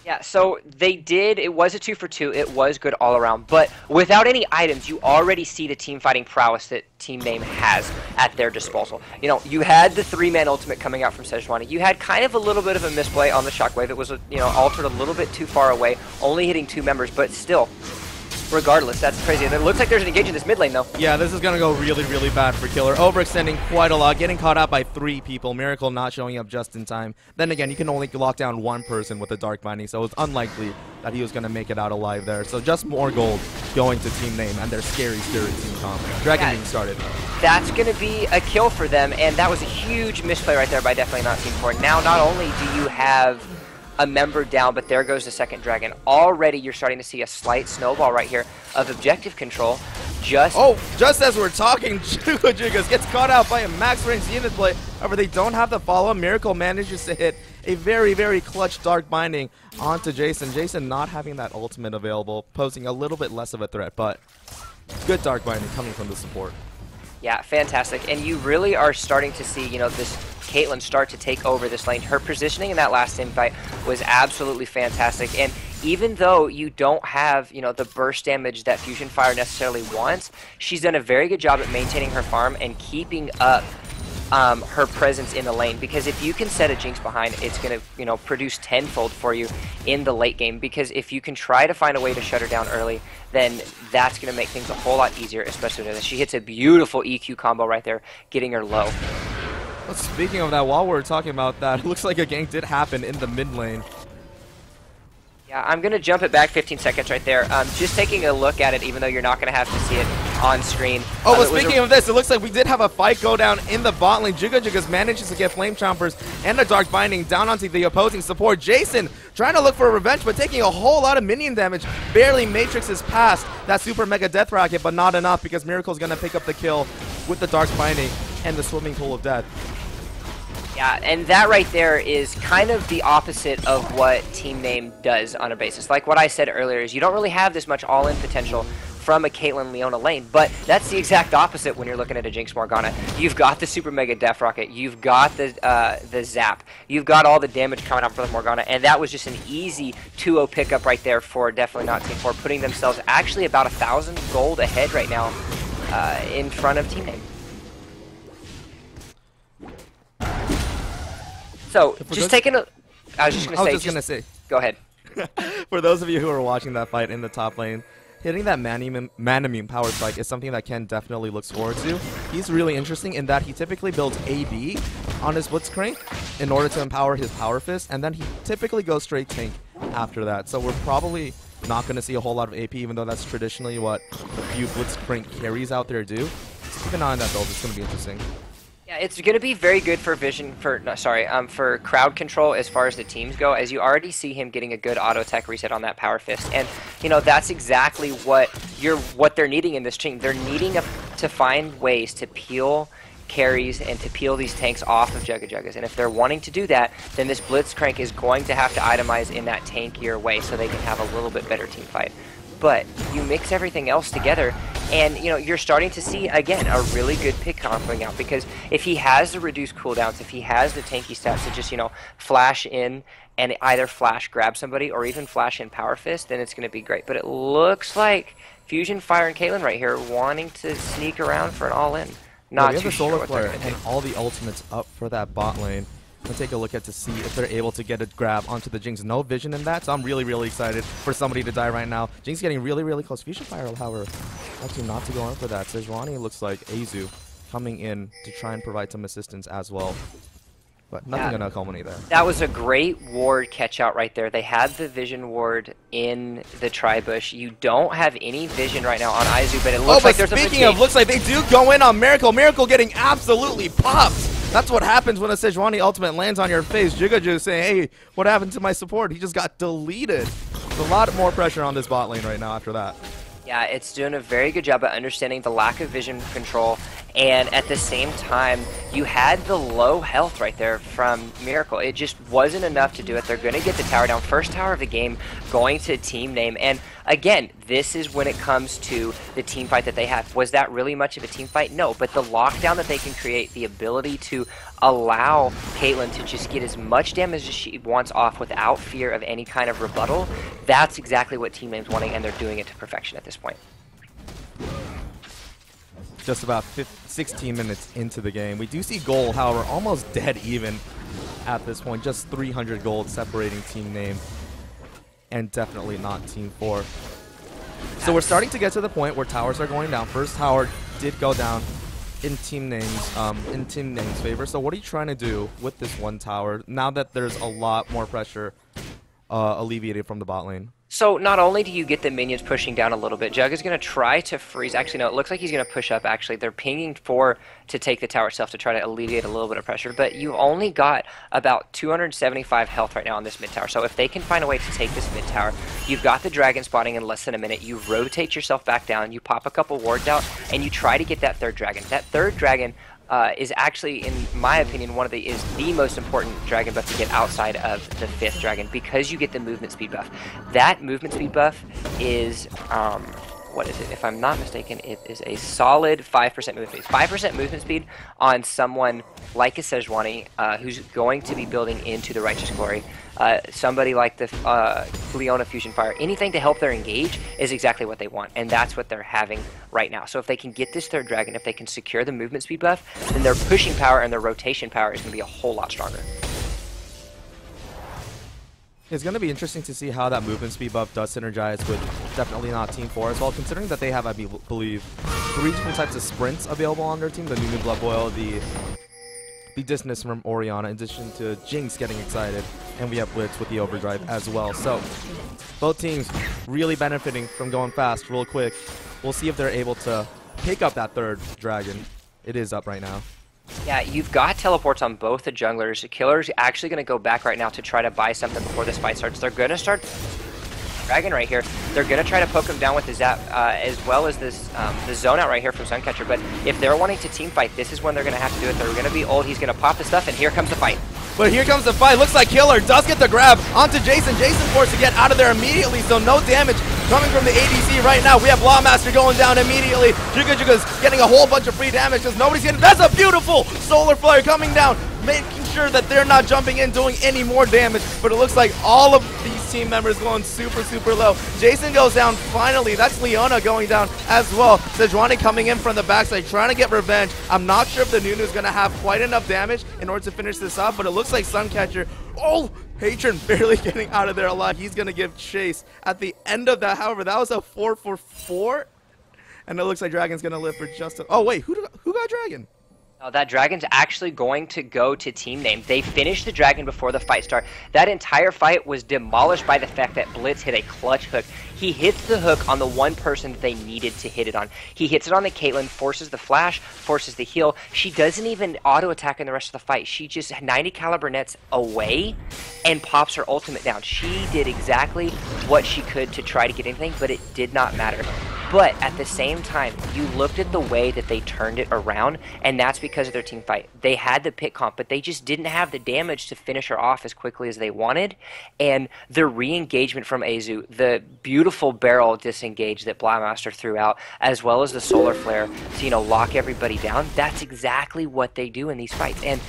Yeah, so it was a 2 for 2. It was good all around. But without any items, you already see the team fighting prowess that Team Name has at their disposal. You know, you had the 3-man ultimate coming out from Sejuani. You had kind of a little bit of a misplay on the Shockwave. It was, you know, altered a little bit too far away, only hitting 2 members, but still, regardless, that's crazy. And it looks like there's an engage in this mid lane, though. Yeah, this is going to go really, really bad for Killer. Overextending quite a lot, getting caught out by 3 people. Miracle not showing up just in time. Then again, you can only lock down 1 person with a Dark Binding, so it's unlikely that he was going to make it out alive there. So just more gold going to Team Name and their scary Spirit team comp. Dragon being started. That's going to be a kill for them, and that was a huge misplay right there by Definitely Not Team 4. Now, not only do you have a member down, but there goes the second dragon. Already you're starting to see a slight snowball right here of objective control. Just as we're talking, Jugajugas gets caught out by a max range Zenith Blade. However, they don't have the follow-up. Miracle manages to hit a very, very clutch Dark Binding onto Jason. Jason not having that ultimate available, posing a little bit less of a threat, but good Dark Binding coming from the support. Yeah, fantastic. And you really are starting to see, you know, this Caitlyn start to take over this lane. Her positioning in that last team fight was absolutely fantastic. And even though you don't have, you know, the burst damage that Fusion Fire necessarily wants, she's done a very good job at maintaining her farm and keeping up her presence in the lane, because if you can set a Jinx behind, it's going to, you know, produce tenfold for you in the late game, because if you can try to find a way to shut her down early, then that's going to make things a whole lot easier, especially when she hits a beautiful EQ combo right there, getting her low. Well, speaking of that, while we're talking about that, it looks like a gank did happen in the mid lane. Yeah, I'm going to jump it back 15 seconds right there. Just taking a look at it, even though you're not going to have to see it on screen. Oh, but speaking of this, it looks like we did have a fight go down in the bot lane. Jigga manages to get Flame Chompers and a Dark Binding down onto the opposing support. Jason trying to look for revenge, but taking a whole lot of minion damage. Barely matrixes past that Super Mega Death Rocket, but not enough, because Miracle's going to pick up the kill with the Dark Binding and the Swimming Pool of Death. Yeah, and that right there is kind of the opposite of what Team Name does on a basis. Like what I said earlier, is you don't really have this much all-in potential from a Caitlyn Leona lane, but that's the exact opposite when you're looking at a Jinx Morgana. You've got the Super Mega Death Rocket, you've got the Zap, you've got all the damage coming up from Morgana, and that was just an easy 2-0 pickup right there for definitely not Team 4, putting themselves actually about 1,000 gold ahead right now in front of Team Name. So, just taking a... I was just going to say... Go ahead. For those of you who are watching that fight in the top lane, hitting that Manamune power spike is something that Ken definitely looks forward to. He's really interesting in that he typically builds AD on his Blitzcrank in order to empower his Power Fist, and then he typically goes straight tank after that. So we're probably not going to see a whole lot of AP, even though that's traditionally what a few Blitzcrank carries out there do. So keep an eye on that build. It's going to be interesting. Yeah, it's going to be very good for for crowd control as far as the teams go, as you already see him getting a good auto tech reset on that Power Fist, and you know that's exactly what they're needing in this team. They're needing to find ways to peel carries and to peel these tanks off of Juggas, and if they're wanting to do that, then this Blitzcrank is going to have to itemize in that tankier way so they can have a little bit better team fight. But you mix everything else together, and you know you're starting to see again a really good pick coming out, because if he has the reduced cooldowns, if he has the tanky stats to just, you know, flash in and either flash grab somebody or even flash in Power Fist, then it's going to be great. But it looks like Fusion Fire and Caitlyn right here wanting to sneak around for an all-in. Not we have too the Solar sure Flare and all the ultimates up for that bot lane. We'll take a look at to see if they're able to get a grab onto the Jinx. No vision in that, so I'm really, really excited for somebody to die right now. Jinx getting really, really close. Fusion Fire, however, actually not to go in for that. Sejuani looks like Azu coming in to try and provide some assistance as well. But nothing going to culminate there. That was a great ward catch out right there. They had the vision ward in the Tribush. You don't have any vision right now on Aizu, but it looks like there's a speaking of, looks like they do go in on Miracle. Miracle getting absolutely popped. That's what happens when a Sejuani ultimate lands on your face. Jigga saying, hey, what happened to my support? He just got deleted. There's a lot more pressure on this bot lane right now after that. Yeah, it's doing a very good job at understanding the lack of vision control, and at the same time, you had the low health right there from Miracle. It just wasn't enough to do it. They're going to get the tower down. First tower of the game going to Team Name, and again, this is when it comes to the team fight that they have. Was that really much of a team fight? No, but the lockdown that they can create, the ability to allow Caitlyn to just get as much damage as she wants off without fear of any kind of rebuttal, that's exactly what Team Name's wanting, and they're doing it to perfection at this point. Just about 16 minutes into the game. We do see gold, however, almost dead even at this point. Just 300 gold separating Team Name and definitely not Team 4. So we're starting to get to the point where towers are going down. First tower did go down in Team Name's favor. So what are you trying to do with this one tower now that there's a lot more pressure alleviated from the bot lane? So not only do you get the minions pushing down a little bit, Jug is going to try to freeze. Actually, no, it looks like he's going to push up, actually. They're pinging 4 to take the tower itself to try to alleviate a little bit of pressure. But you've only got about 275 health right now on this mid tower. So if they can find a way to take this mid tower, you've got the dragon spawning in less than a minute. You rotate yourself back down, you pop a couple wards out, and you try to get that third dragon. That third dragon is actually, in my opinion, is the most important dragon buff to get outside of the 5th dragon, because you get the movement speed buff. That movement speed buff is, what is it? If I'm not mistaken, it is a solid 5% movement speed. 5% movement speed on someone like a Sejuani, who's going to be building into the Righteous Glory. Somebody like the Leona Fusion Fire, anything to help their engage is exactly what they want, and that's what they're having right now. So if they can get this 3rd dragon, if they can secure the movement speed buff, then their pushing power and their rotation power is going to be a whole lot stronger. It's going to be interesting to see how that movement speed buff does synergize with definitely not Team 4 as well, considering that they have, I believe, 3 different types of sprints available on their team. The Nunu Blood Boil, the Dissonance from Orianna, in addition to Jinx getting excited, and we have Blitz with the Overdrive as well. So both teams really benefiting from going fast real quick. We'll see if they're able to pick up that 3rd dragon. It is up right now. Yeah, you've got teleports on both the junglers. Killer's actually going to go back right now to try to buy something before this fight starts. They're going to start dragon right here. They're going to try to poke him down with the zap, as well as this the zone out right here from Suncatcher. But if they're wanting to team fight, this is when they're going to have to do it. They're going to be old. He's going to pop the stuff, and here comes the fight. But here comes the fight. Looks like Killer does get the grab onto Jason. Jason forced to get out of there immediately, so no damage coming from the ADC right now. We have Lawmaster going down immediately. Juga's getting a whole bunch of free damage because nobody's getting. That's a beautiful Solar Flare coming down, making sure that they're not jumping in, doing any more damage. But it looks like all of these team members going super, super low. Jason goes down finally. That's Leona going down as well. Sejuani coming in from the backside, trying to get revenge. I'm not sure if the Nunu's going to have quite enough damage in order to finish this off, but it looks like Suncatcher. Oh, Patron barely getting out of there alive. He's going to give chase at the end of that. However, that was a 4-for-4. And it looks like Dragon's going to live for just a... Oh, wait, who got Dragon? Oh, that dragon's actually going to go to team name. They finished the dragon before the fight started. That entire fight was demolished by the fact that Blitz hit a clutch hook. He hits the hook on the one person that they needed to hit it on. He hits it on the Caitlyn, forces the flash, forces the heal. She doesn't even auto-attack in the rest of the fight. She just 90 caliber nets away and pops her ultimate down. She did exactly what she could to try to get anything, but it did not matter. But at the same time, you looked at the way that they turned it around, and that's because of their team fight. They had the pit comp, but they just didn't have the damage to finish her off as quickly as they wanted. And the re-engagement from Azu, the beautiful barrel disengage that Blindmaster threw out, as well as the solar flare to, you know, lock everybody down, that's exactly what they do in these fights. And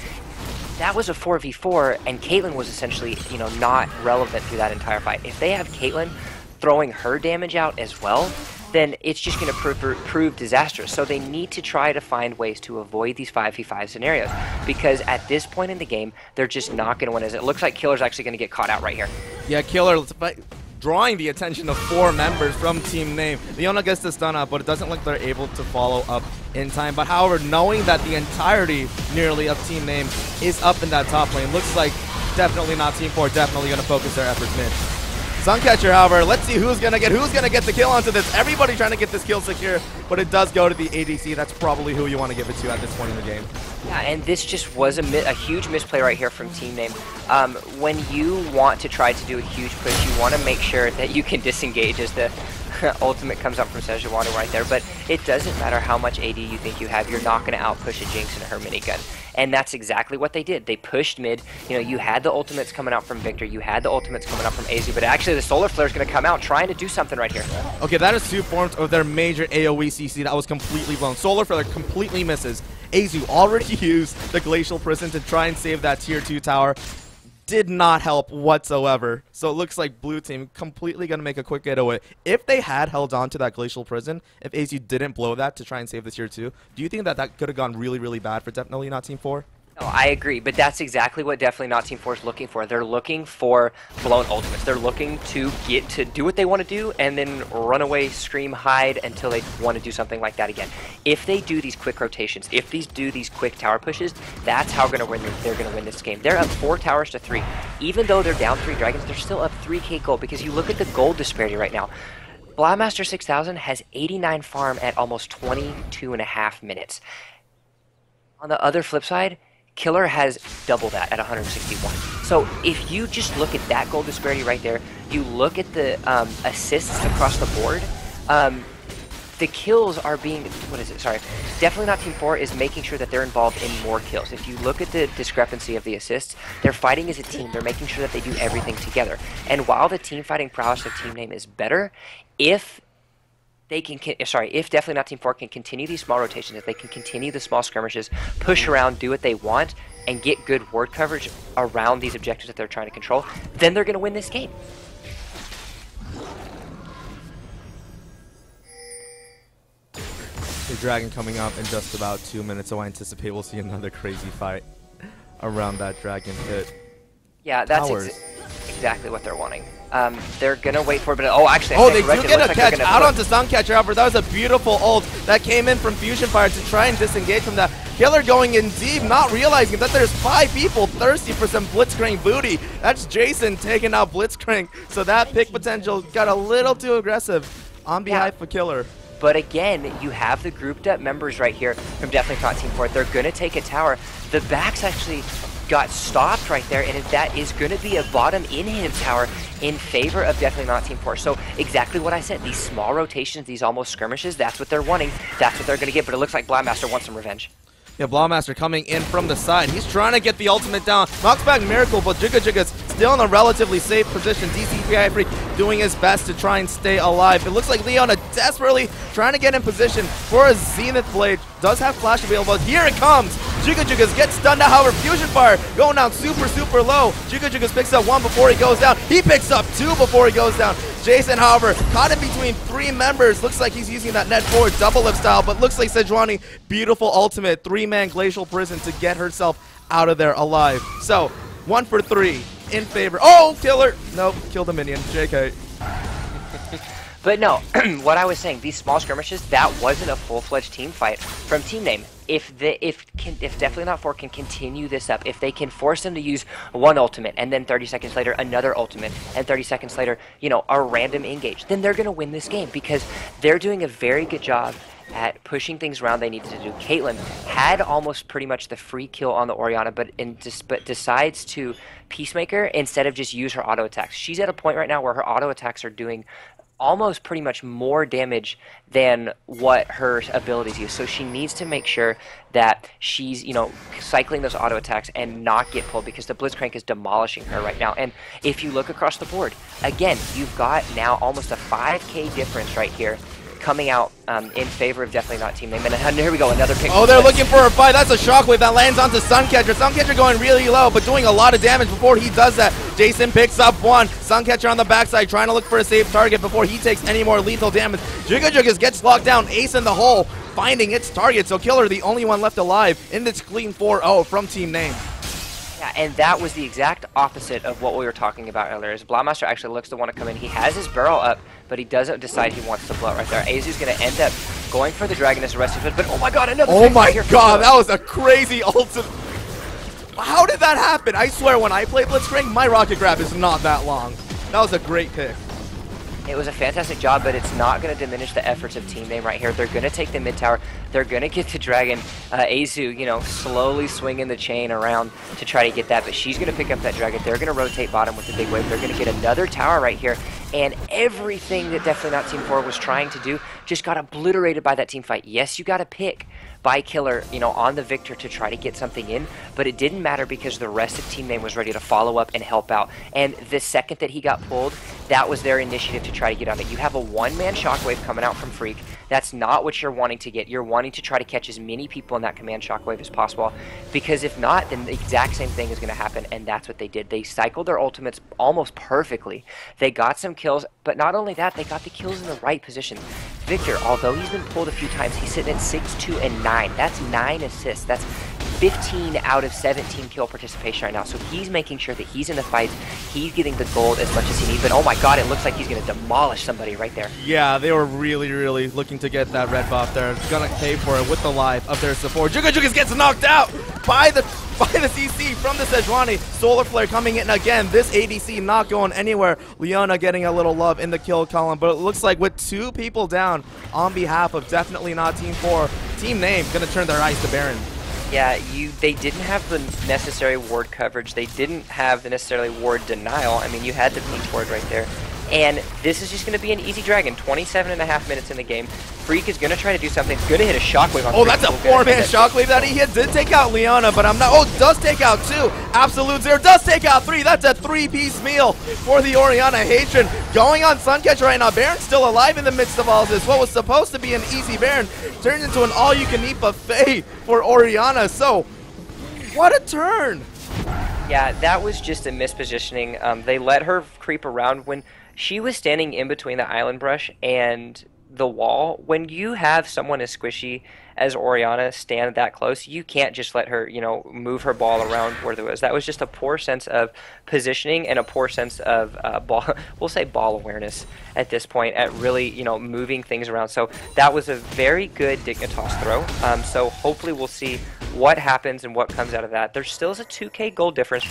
that was a 4v4, and Caitlyn was essentially, you know, not relevant through that entire fight. If they have Caitlyn throwing her damage out as well, then it's just going to prove disastrous. So they need to try to find ways to avoid these 5v5 scenarios, because at this point in the game, they're just not going to win. As it looks like Killer's actually going to get caught out right here. Yeah, Killer drawing the attention of 4 members from Team Name. Leona gets the stun up, but it doesn't look like they're able to follow up in time. But however, knowing that the entirety nearly of Team Name is up in that top lane, looks like definitely not Team 4, definitely going to focus their efforts mid. Suncatcher, however, let's see who's gonna get the kill onto this. Everybody trying to get this kill secure, but it does go to the ADC. That's probably who you want to give it to at this point in the game. Yeah, and this just was a huge misplay right here from Team Name. When you want to try to do a huge push, you want to make sure that you can disengage as the ultimate comes up from Sejuani right there. But it doesn't matter how much AD you think you have, you're not going to outpush a Jinx and her minigun. And that's exactly what they did. They pushed mid. You know, you had the ultimates coming out from Victor, you had the ultimates coming out from AZ, but actually the Solar Flare is going to come out trying to do something right here. Okay, that is 2 forms of their major AoE CC that was completely blown. Solar Flare completely misses. Azu already used the Glacial Prison to try and save that tier 2 tower. Did not help whatsoever. So it looks like blue team completely going to make a quick getaway. If they had held on to that Glacial Prison, if Azu didn't blow that to try and save the tier 2, do you think that that could have gone really, really bad for definitely not Team 4? No, I agree, but that's exactly what definitely not Team 4 is looking for. They're looking for blown ultimates. They're looking to get to do what they want to do and then run away, scream, hide until they want to do something like that again. If they do these quick rotations, if these do these quick tower pushes, that's how they're going to win this game. They're up 4 towers to 3. Even though they're down 3 dragons, they're still up 3k gold, because you look at the gold disparity right now. Blindmaster 6000 has 89 farm at almost 22.5 minutes. On the other flip side, Killer has double that at 161. So if you just look at that gold disparity right there, you look at the assists across the board, the kills are being, what is it, sorry, definitely not Team 4 is making sure that they're involved in more kills. If you look at the discrepancy of the assists, they're fighting as a team. They're making sure that they do everything together. And while the team fighting prowess of Team Name is better, if they can, if definitely not Team 4 can continue these small rotations, if they can continue the small skirmishes, push around, do what they want, and get good ward coverage around these objectives that they're trying to control, then they're going to win this game. The Dragon coming up in just about 2 minutes, so I anticipate we'll see another crazy fight around that Dragon pit. Yeah, that's exactly what they're wanting. They're gonna wait for it, but actually, they do get a catch out onto Suncatcher. However, that was a beautiful ult that came in from Fusion Fire to try and disengage from that. Killer going in deep, not realizing that there's 5 people thirsty for some Blitzcrank booty. That's Jason taking out Blitzcrank, so that pick potential got a little too aggressive on behalf of Killer. But again, you have the grouped up members right here from Definitely Not Team 4. They're going to take a tower. The backs actually got stopped right there, and that is going to be a bottom inhibitor tower in favor of Definitely Not Team 4. So exactly what I said, these small rotations, these almost skirmishes, that's what they're wanting. That's what they're going to get, but it looks like Blindmaster wants some revenge. Yeah, Blawmaster coming in from the side. He's trying to get the ultimate down. Knocks back Miracle, but Jigga Jigga's still in a relatively safe position. DCPI Freak doing his best to try and stay alive. It looks like Leona desperately trying to get in position for a Zenith Blade. Does have flash available. Here it comes. Jigga Jiggas gets stunned now, however, Fusion Fire going down super low. Jigga Jiggas picks up 1 before he goes down. He picks up 2 before he goes down. Jason, however, caught in between 3 members. Looks like he's using that net forward double lift style, but looks like Sejuani, beautiful ultimate, 3-man Glacial Prison to get herself out of there alive. So, 1 for 3 in favor. Oh, Killer! Nope, killed a minion. JK. But no, what I was saying, these small skirmishes, that wasn't a full-fledged team fight from Team Name. If Definitely Not 4 can continue this up, if they can force them to use one ultimate, and then 30 seconds later another ultimate, and 30 seconds later, you know, a random engage, then they're going to win this game because they're doing a very good job at pushing things around they needed to do. Caitlyn had almost pretty much the free kill on the Orianna, but decides to Peacemaker instead of just use her auto attacks. She's at a point right now where her auto attacks are doing almost pretty much more damage than what her abilities use. So she needs to make sure that she's, you know, cycling those auto attacks and not get pulled because the Blitzcrank is demolishing her right now. And if you look across the board, again, you've got now almost a 5k difference right here coming out in favor of Definitely Not Team Name. And here we go, another pick. Oh, they're looking for a fight. That's a shockwave that lands onto Suncatcher. Suncatcher going really low, but doing a lot of damage before he does that. Jason picks up 1. Suncatcher on the backside, trying to look for a safe target before he takes any more lethal damage. Jigga Jiggas gets locked down. Ace in the hole, finding its target. So Killer, the only one left alive in this clean 4-0 from Team Name. Yeah, and that was the exact opposite of what we were talking about earlier. As Blindmaster actually looks to want to come in. He has his barrel up, but he doesn't decide he wants to blow it right there. Azu's going to end up going for the Dragon as the rest of it, but oh my god, another Oh my god, that was a crazy ultimate. How did that happen? I swear when I play Blitzcrank, my rocket grab is not that long. That was a great pick. It was a fantastic job, but it's not going to diminish the efforts of Team Name right here. They're going to take the mid tower. They're going to get the Dragon. Azu, you know, slowly swinging the chain around to try to get that, but she's going to pick up that Dragon. They're going to rotate bottom with the big wave. They're going to get another tower right here, and everything that Definitely Not Team 4 was trying to do just got obliterated by that team fight. Yes, you got a pick by Killer, you know, on the Victor to try to get something in, but it didn't matter because the rest of Team Name was ready to follow up and help out. And the second that he got pulled, that was their initiative to try to get on it. You have a 1-man shockwave coming out from Freak. That's not what you're wanting to get. You're wanting to try to catch as many people in that command shockwave as possible, because if not, then the exact same thing is going to happen, and that's what they did. They cycled their ultimates almost perfectly. They got some kills, but not only that, they got the kills in the right position. Victor, although he's been pulled a few times, he's sitting at 6, 2, and 9. That's 9 assists. That's 15 out of 17 kill participation right now. So he's making sure that he's in the fights. He's getting the gold as much as he needs. But oh my god, it looks like he's going to demolish somebody right there. Yeah, they were really looking to get that red buff there. Gonna pay for it with the life of their support. Jigga Jiggas gets knocked out by the CC from the Sejuani. Solar Flare coming in again. This ADC not going anywhere. Leona getting a little love in the kill column, but it looks like with 2 people down on behalf of Definitely Not Team 4, Team Name gonna turn their eyes to Baron. Yeah, they didn't have the necessary ward coverage. They didn't have the necessarily ward denial. I mean, you had the pink ward right there. And this is just going to be an easy dragon. 27.5 minutes in the game. Freak is going to try to do something. Going to hit a shockwave on Oh, Freak. that's a 4-man shockwave that he hit. Did take out Leona, but I'm not. Oh, does take out 2. Absolute Zero does take out 3. That's a 3-piece meal for the Orianna Hatred. Going on Suncatcher right now. Baron still alive in the midst of all this. What was supposed to be an easy Baron turns into an all-you-can-eat buffet for Orianna. So, what a turn. Yeah, that was just a mispositioning. They let her creep around when she was standing in between the island brush and the wall. When you have someone as squishy as Orianna stand that close, you can't just let her, you know, move her ball around where there was. That was just a poor sense of positioning and a poor sense of ball, we'll say ball awareness at this point, at really, you know, moving things around. So that was a very good Dignitas throw. So hopefully we'll see what happens and what comes out of that. There still is a 2K gold difference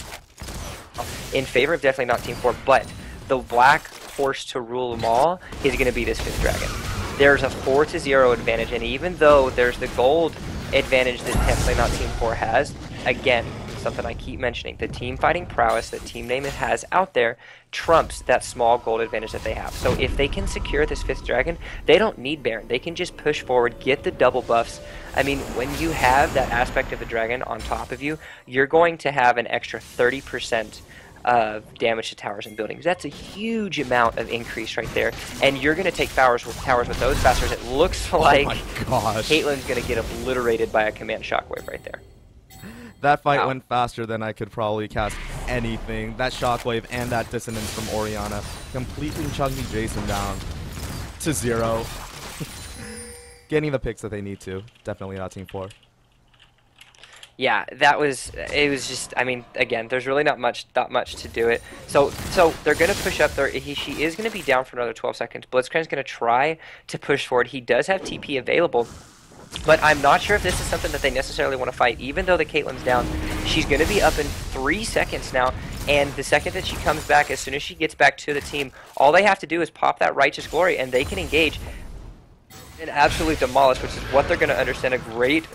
in favor of definitely not Team 4, but the black horse to rule them all is going to be this 5th dragon. There's a 4-0 advantage, and even though there's the gold advantage that definitely not Team 4 has, again, something I keep mentioning, the team fighting prowess that Team Name has out there trumps that small gold advantage that they have. So if they can secure this 5th dragon, they don't need Baron. They can just push forward, get the double buffs. I mean, when you have that aspect of the dragon on top of you, you're going to have an extra 30% of damage to towers and buildings. That's a huge amount of increase right there, and you're going to take towers with those bastards. It looks like Oh my gosh. Caitlyn's going to get obliterated by a command shockwave right there. That fight Wow. went faster than I could probably cast anything. That shockwave and that dissonance from Orianna completely chunking Jason down to 0. Getting the picks that they need to. Definitely not Team 4. Yeah, it was just, I mean, again, there's really not much to do it. So they're going to push up there. She is going to be down for another 12 seconds. Blitzcrank's going to try to push forward. He does have TP available, but I'm not sure if this is something that they necessarily want to fight. Even though the Caitlyn's down, she's going to be up in 3 seconds now, and the second that she comes back, as soon as she gets back to the team, all they have to do is pop that Righteous Glory, and they can engage and absolutely demolish, which is what they're going to understand. A great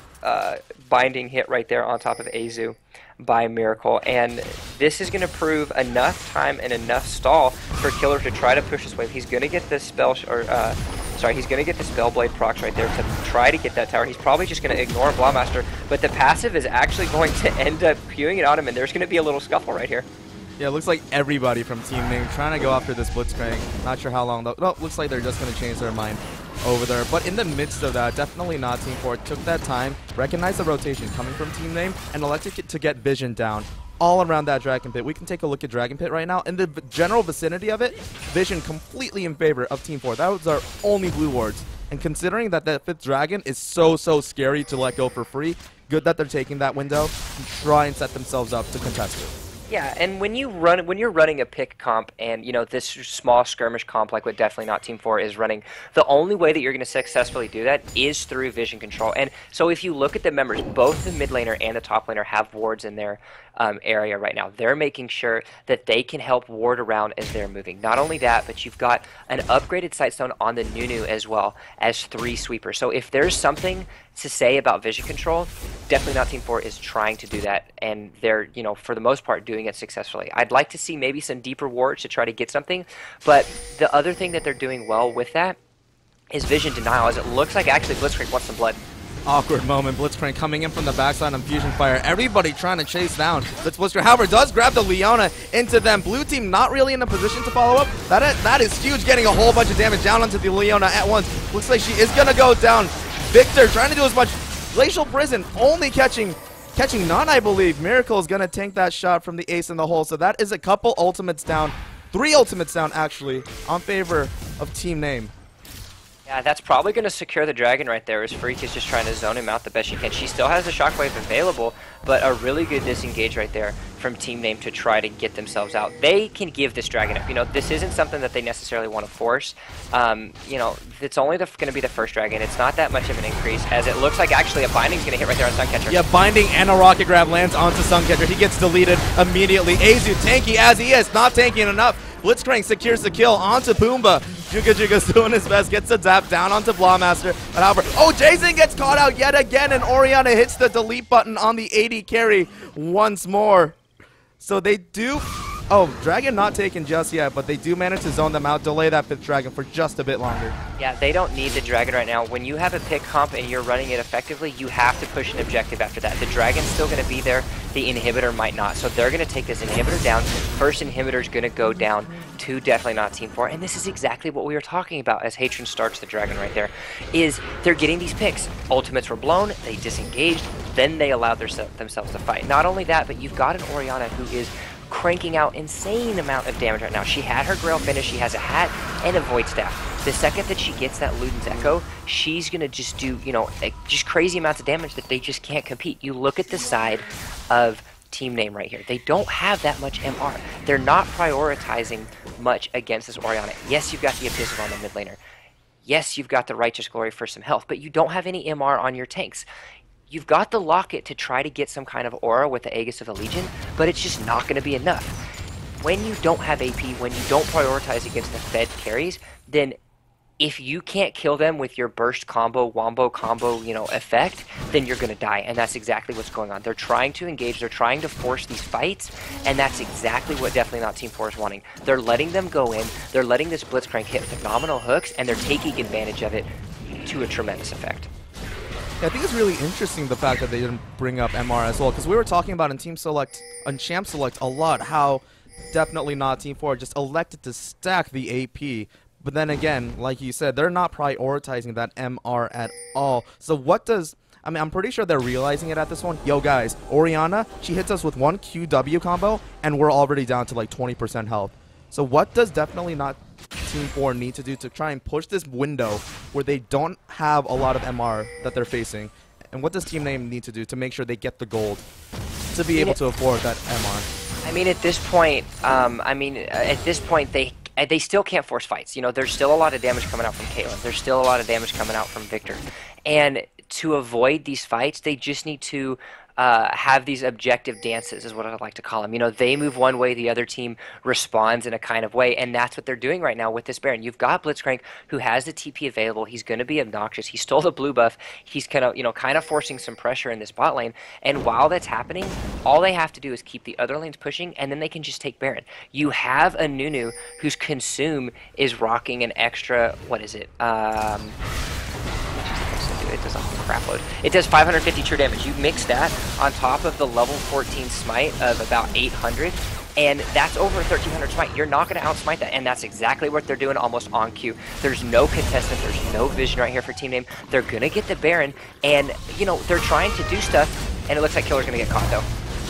binding hit right there on top of Azu by Miracle, and this is going to prove enough time and enough stall for Killer to try to push this wave. He's going to get the spell, he's going to get the Spellblade procs right there to try to get that tower. He's probably just going to ignore Blawmaster, but the passive is actually going to end up queuing it on him, and there's going to be a little scuffle right here. Yeah, it looks like everybody from Team Name trying to go after this Blitzcrank. Not sure how long though. No, looks like they're just going to change their mind over there. But in the midst of that, definitely not Team 4 took that time, recognized the rotation coming from Team Name, and elected to get Vision down all around that Dragon Pit. We can take a look at Dragon Pit right now. In the general vicinity of it, Vision completely in favor of Team 4. That was our only blue wards. And considering that that 5th Dragon is so scary to let go for free, good that they're taking that window and try and set themselves up to contest it. Yeah, and when you're running a pick comp, and you know this small skirmish comp like what Definitely Not Team 4 is running, the only way that you're going to successfully do that is through vision control. And so if you look at the members, both the mid laner and the top laner have wards in their area right now. They're making sure that they can help ward around as they're moving. Not only that, but you've got an upgraded Sightstone on the Nunu as well as 3 sweepers. So if there's something to say about vision control, Definitely Not Team 4 is trying to do that, and they're, you know, for the most part doing it successfully. I'd like to see maybe some deeper wards to try to get something, but the other thing that they're doing well with that is vision denial, as it looks like actually Blitzcrank wants some blood. Awkward moment. Blitzcrank coming in from the backside on Fusion Fire. Everybody trying to chase down. Blitzcrank, however, does grab the Leona into them. Blue team not really in a position to follow up. That is huge, getting a whole bunch of damage down onto the Leona at once. Looks like she is going to go down. Victor trying to do as much. Glacial Prison only catching none, I believe. Miracle is going to tank that shot from the ace in the hole. So that is a couple ultimates down. 3 ultimates down, actually, on favor of Team Name. Yeah, that's probably going to secure the dragon right there, as Freak is just trying to zone him out the best she can. She still has the shockwave available, but a really good disengage right there from Team Name to try to get themselves out. They can give this dragon up. You know, this isn't something that they necessarily want to force. You know, it's only going to be the first dragon. It's not that much of an increase, as it looks like actually a binding's going to hit right there on Suncatcher. Yeah, binding and a rocket grab lands onto Suncatcher. He gets deleted immediately. Azu tanky as he is, not tanky enough. Blitzcrank secures the kill onto Pumbaa. Juga's doing his best, gets the zap down onto Blawmaster. But however, oh, Jason gets caught out yet again, and Orianna hits the delete button on the AD carry once more. So they do Oh, Dragon not taken just yet, but they do manage to zone them out, delay that 5th Dragon for just a bit longer. Yeah, they don't need the Dragon right now. When you have a pick comp and you're running it effectively, you have to push an objective after that. The Dragon's still going to be there, the Inhibitor might not. So they're going to take this Inhibitor down. First Inhibitor's going to go down to definitely not Team 4. And this is exactly what we were talking about as Hatron starts the Dragon right there, is they're getting these picks. Ultimates were blown, they disengaged, then they allowed themselves to fight. Not only that, but you've got an Orianna who is cranking out insane amount of damage right now. She had her Grail finish, she has a hat and a Void Staff. The second that she gets that Luden's Echo, she's gonna just do, you know, just crazy amounts of damage that they just can't compete. You look at the side of Team Name right here. They don't have that much MR. They're not prioritizing much against this Orianna. Yes, you've got the Abyssal on the mid laner. Yes, you've got the Righteous Glory for some health, but you don't have any MR on your tanks. You've got the Locket to try to get some kind of aura with the Aegis of the Legion, but it's just not going to be enough. When you don't have AP, when you don't prioritize against the fed carries, then if you can't kill them with your burst combo, wombo combo, you know, effect, then you're going to die, and that's exactly what's going on. They're trying to engage, they're trying to force these fights, and that's exactly what definitely not Team 4 is wanting. They're letting them go in, they're letting this Blitzcrank hit phenomenal hooks, and they're taking advantage of it to a tremendous effect. I think it's really interesting the fact that they didn't bring up MR as well, because we were talking about in Team Select, on Champ Select a lot, how definitely not Team 4 just elected to stack the AP. But then again, like you said, they're not prioritizing that MR at all. So what does... I mean, I'm pretty sure they're realizing it at this one. Yo, guys, Orianna, she hits us with one QW combo, and we're already down to like 20% health. So what does definitely not Team 4 need to do to try and push this window where they don't have a lot of MR that they're facing? And what does Team Name need to do to make sure they get the gold to be able to afford that MR? I mean, at this point, they still can't force fights. You know, there's still a lot of damage coming out from Caitlyn. There's still a lot of damage coming out from Victor. And to avoid these fights, they just need to have these objective dances, is what I like to call them. You know, they move one way, the other team responds in a kind of way, and that's what they're doing right now with this Baron. You've got Blitzcrank, who has the TP available. He's going to be obnoxious. He stole the blue buff. He's kind of forcing some pressure in this bot lane, and while that's happening, all they have to do is keep the other lanes pushing, and then they can just take Baron. You have a Nunu whose Consume is rocking an extra, what is it? It does a crap load. It does 550 true damage. You mix that on top of the level 14 smite of about 800, and that's over 1300 smite. You're not going to outsmite that, and that's exactly what they're doing almost on cue. There's no contestant, there's no vision right here for Team Name. They're going to get the Baron, and, you know, they're trying to do stuff, and it looks like Killer's going to get caught, though.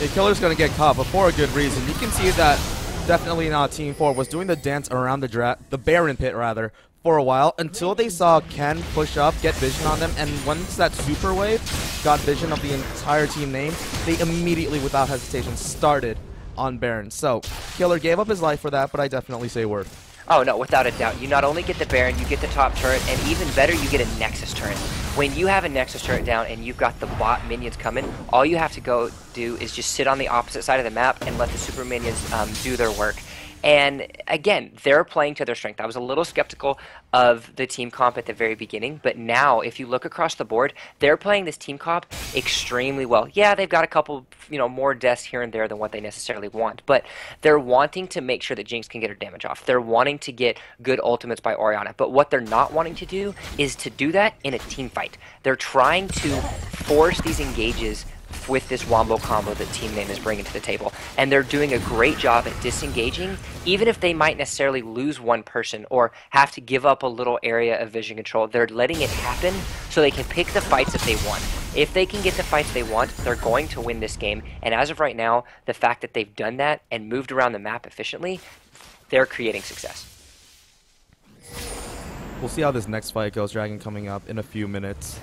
Yeah, Killer's going to get caught, but for a good reason. You can see that definitely not Team 4 was doing the dance around the Baron pit, rather, for a while, until they saw Ken push up, get vision on them, and once that super wave got vision of the entire Team Name, they immediately, without hesitation, started on Baron. So, Killer gave up his life for that, but I definitely say word. Oh no, without a doubt. You not only get the Baron, you get the top turret, and even better, you get a Nexus turret. When you have a Nexus turret down and you've got the bot minions coming, all you have to go do is just sit on the opposite side of the map and let the super minions do their work. And again, they're playing to their strength. I was a little skeptical of the team comp at the very beginning, but now if you look across the board, they're playing this team comp extremely well. Yeah, they've got a couple, you know, more deaths here and there than what they necessarily want, but they're wanting to make sure that Jinx can get her damage off. They're wanting to get good ultimates by Orianna, but what they're not wanting to do is to do that in a team fight. They're trying to force these engages with this wombo combo that Team Name is bringing to the table, and they're doing a great job at disengaging, even if they might necessarily lose one person or have to give up a little area of vision control. They're letting it happen so they can pick the fights that they want. If they can get the fights they want, they're going to win this game, and as of right now, the fact that they've done that and moved around the map efficiently, they're creating success. We'll see how this next fight goes, Dragon coming up in a few minutes.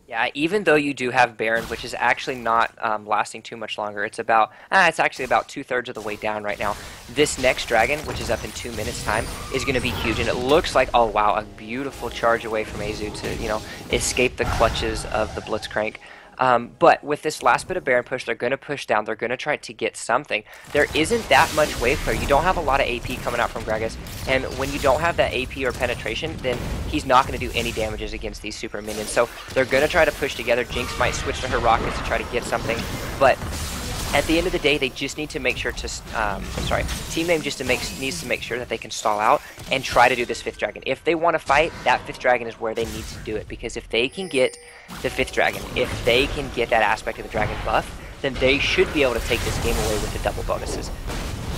Yeah, even though you do have Baron, which is actually not lasting too much longer, it's actually about 2/3 of the way down right now. This next Dragon, which is up in 2 minutes time, is going to be huge, and it looks like, oh wow, a beautiful charge away from Azu to, you know, escape the clutches of the Blitzcrank. But with this last bit of Baron push, they're going to push down. They're going to try to get something. There isn't that much wave clear. You don't have a lot of AP coming out from Gragas, and when you don't have that AP or penetration, then he's not going to do any damages against these super minions. So they're going to try to push together. Jinx might switch to her rockets to try to get something, but At the end of the day, they just need to make sure to, Team Name just needs to make sure that they can stall out and try to do this 5th Dragon. If they want to fight, that 5th Dragon is where they need to do it, because if they can get the 5th Dragon, if they can get that aspect of the Dragon buff, then they should be able to take this game away with the double bonuses.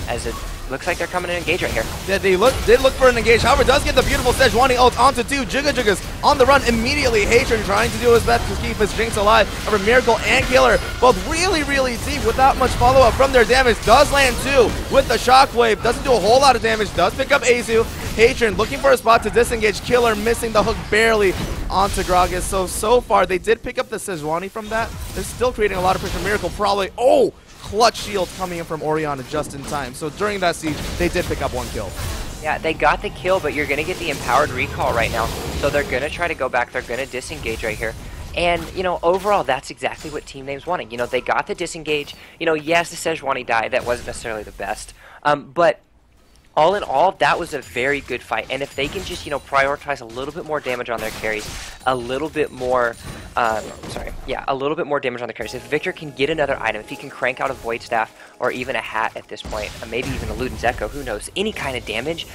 As it looks like they're coming to engage right here. Yeah, they did look for an engage. However, does get the beautiful Sejuani ult onto 2. Jigga on the run immediately. Hatred trying to do his best to keep his Jinx alive. However, Miracle and Killer both really deep without much follow-up from their damage. Does land 2 with the Shockwave. Doesn't do a whole lot of damage. Does pick up Azu. Hatred looking for a spot to disengage. Killer missing the hook barely onto Gragas. So far, they did pick up the Sejuani from that. They're still creating a lot of pressure. Miracle probably... Oh! Clutch shield coming in from Orianna just in time. So during that siege, they did pick up 1 kill. Yeah, they got the kill, but you're going to get the empowered recall right now. So they're going to try to go back. They're going to disengage right here. And, you know, overall, that's exactly what Team Name's wanting. You know, they got the disengage. You know, yes, the Sejuani died. That wasn't necessarily the best. But all in all, that was a very good fight. And if they can just, you know, prioritize a little bit more damage on their carries, a little bit more, a little bit more damage on the carries. If Victor can get another item, if he can crank out a Void Staff or even a hat at this point, maybe even a Luden's Echo, who knows, any kind of damage,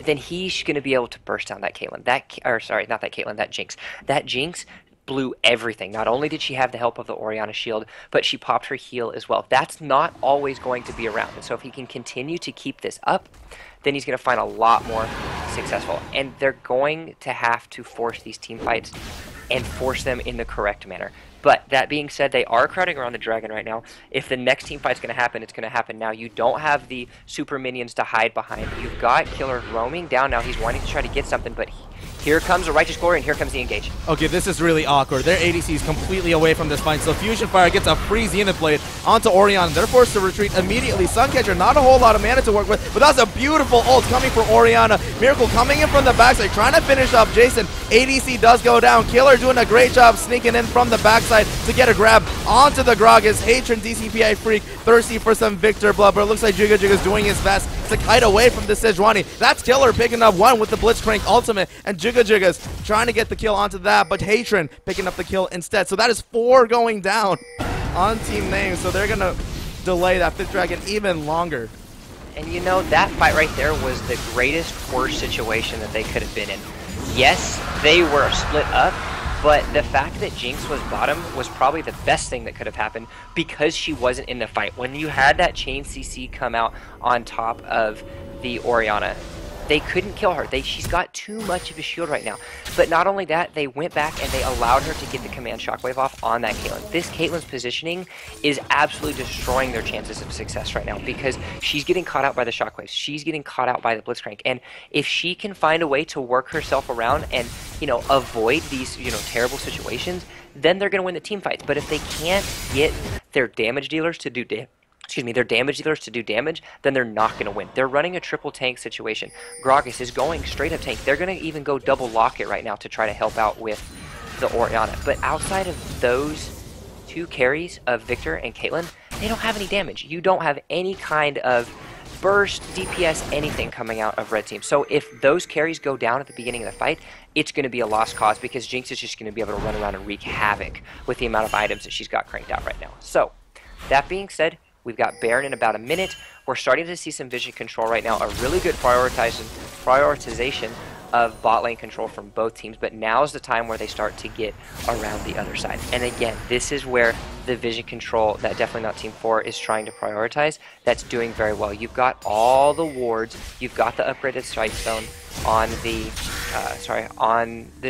then he's going to be able to burst down that Caitlyn. That Jinx. That Jinx blew everything. Not only did she have the help of the Orianna shield, but she popped her heal as well. That's not always going to be around. And so if he can continue to keep this up, then he's going to find a lot more successful. And they're going to have to force these team fights and force them in the correct manner. But that being said, they are crowding around the dragon right now. If the next team fight's going to happen, it's going to happen now. You don't have the super minions to hide behind. You've got Killer roaming down now. He's wanting to try to get something, but here comes a Righteous Glory, and here comes the engage. Okay, this is really awkward. Their ADC is completely away from this fight, so Fusion Fire gets a free Zenith Blade onto Orianna. They're forced to retreat immediately. Suncatcher, not a whole lot of mana to work with, but that's a beautiful ult coming for Orianna. Miracle coming in from the backside, trying to finish up Jason. ADC does go down. Killer doing a great job sneaking in from the backside to get a grab onto the Gragas. Hatred DCPI Freak, thirsty for some Victor blood, but it looks like Jigga is doing his best to kite away from the Sejuani. That's Killer picking up 1 with the Blitzcrank ultimate, and Jigga's trying to get the kill onto that, but Hatred picking up the kill instead. So that is 4 going down on Team Name, so they're going to delay that 5th Dragon even longer. And you know, that fight right there was the greatest worst situation that they could have been in. Yes, they were split up, but the fact that Jinx was bottom was probably the best thing that could have happened because she wasn't in the fight. When you had that chain CC come out on top of the Orianna, they couldn't kill her. She's got too much of a shield right now. But not only that, they went back and they allowed her to get the command shockwave off on that Caitlyn. This Caitlyn's positioning is absolutely destroying their chances of success right now because she's getting caught out by the shockwaves. She's getting caught out by the Blitzcrank. And if she can find a way to work herself around and, you know, avoid these, you know, terrible situations, then they're going to win the team fights. But if they can't get their damage dealers to do damage, then they're not going to win. They're running a triple tank situation. Gragas is going straight up tank. They're going to even go double lock it right now to try to help out with the Orianna. But outside of those 2 carries of Victor and Caitlyn, they don't have any damage. You don't have any kind of burst, DPS, anything coming out of Red Team. So if those carries go down at the beginning of the fight, it's going to be a lost cause because Jinx is just going to be able to run around and wreak havoc with the amount of items that she's got cranked out right now. So, that being said, we've got Baron in about a minute. We're starting to see some vision control right now. A really good prioritization of bot lane control from both teams. But now's the time where they start to get around the other side. And again, this is where the vision control that Definitely Not Team 4 is trying to prioritize. That's doing very well. You've got all the wards. You've got the upgraded Sight Stone on the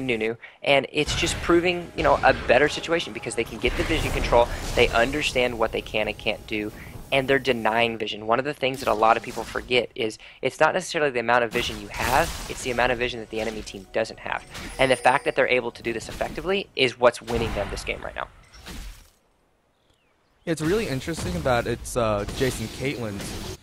Nunu, and it's just proving, you know, a better situation because they can get the vision control, they understand what they can and can't do, and they're denying vision. One of the things that a lot of people forget is it's not necessarily the amount of vision you have, it's the amount of vision that the enemy team doesn't have. And the fact that they're able to do this effectively is what's winning them this game right now. It's really interesting that it's Jason Caitlyn's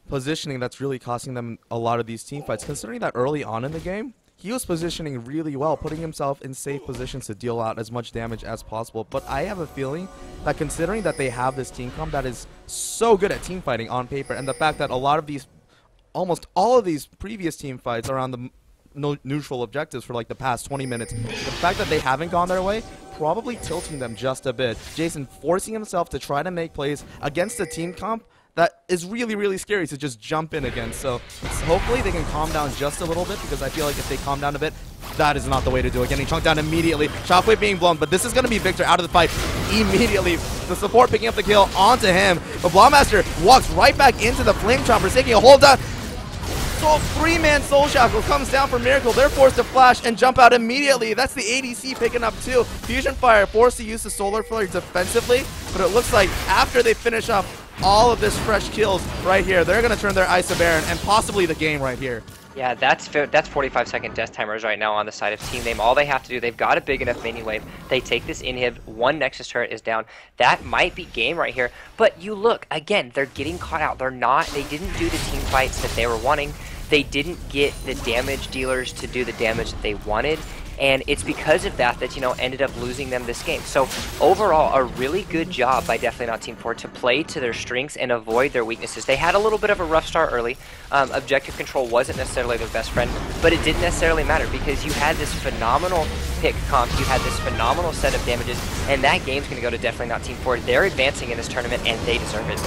positioning that's really costing them a lot of these team fights, considering that early on in the game, he was positioning really well, putting himself in safe positions to deal out as much damage as possible. But I have a feeling that considering that they have this team comp that is so good at team fighting on paper, and the fact that a lot of these, almost all of these previous team fights around the no neutral objectives for like the past 20 minutes. The fact that they haven't gone their way, probably tilting them just a bit. Jason forcing himself to try to make plays against a team comp that is really, really scary to just jump in against. So hopefully they can calm down just a little bit, because I feel like if they calm down a bit, that is not the way to do it. Getting chunked down immediately. Shockwave being blown, but this is going to be Victor out of the fight immediately. The support picking up the kill onto him. But Blawmaster walks right back into the Flame Chomper, taking a hold down. So three-man Soul Shackle comes down for Miracle. They're forced to flash and jump out immediately. That's the ADC picking up too. Fusion Fire forced to use the Solar Flare defensively, but it looks like after they finish up all of this fresh kills right here, they're going to turn their Ice Baron and possibly the game right here. Yeah, that's 45-second death timers right now on the side of Team Name. All they have to do, they've got a big enough minion wave. They take this inhib, one Nexus turret is down. That might be game right here. But you look, again, they're getting caught out. They didn't do the team fights that they were wanting. They didn't get the damage dealers to do the damage that they wanted. And it's because of that that, ended up losing them this game. So overall, a really good job by Definitely Not Team 4 to play to their strengths and avoid their weaknesses. They had a little bit of a rough start early. Objective control wasn't necessarily their best friend, but it didn't necessarily matter because you had this phenomenal pick comp, you had this phenomenal set of damages, and that game's going to go to Definitely Not Team 4. They're advancing in this tournament, and they deserve it.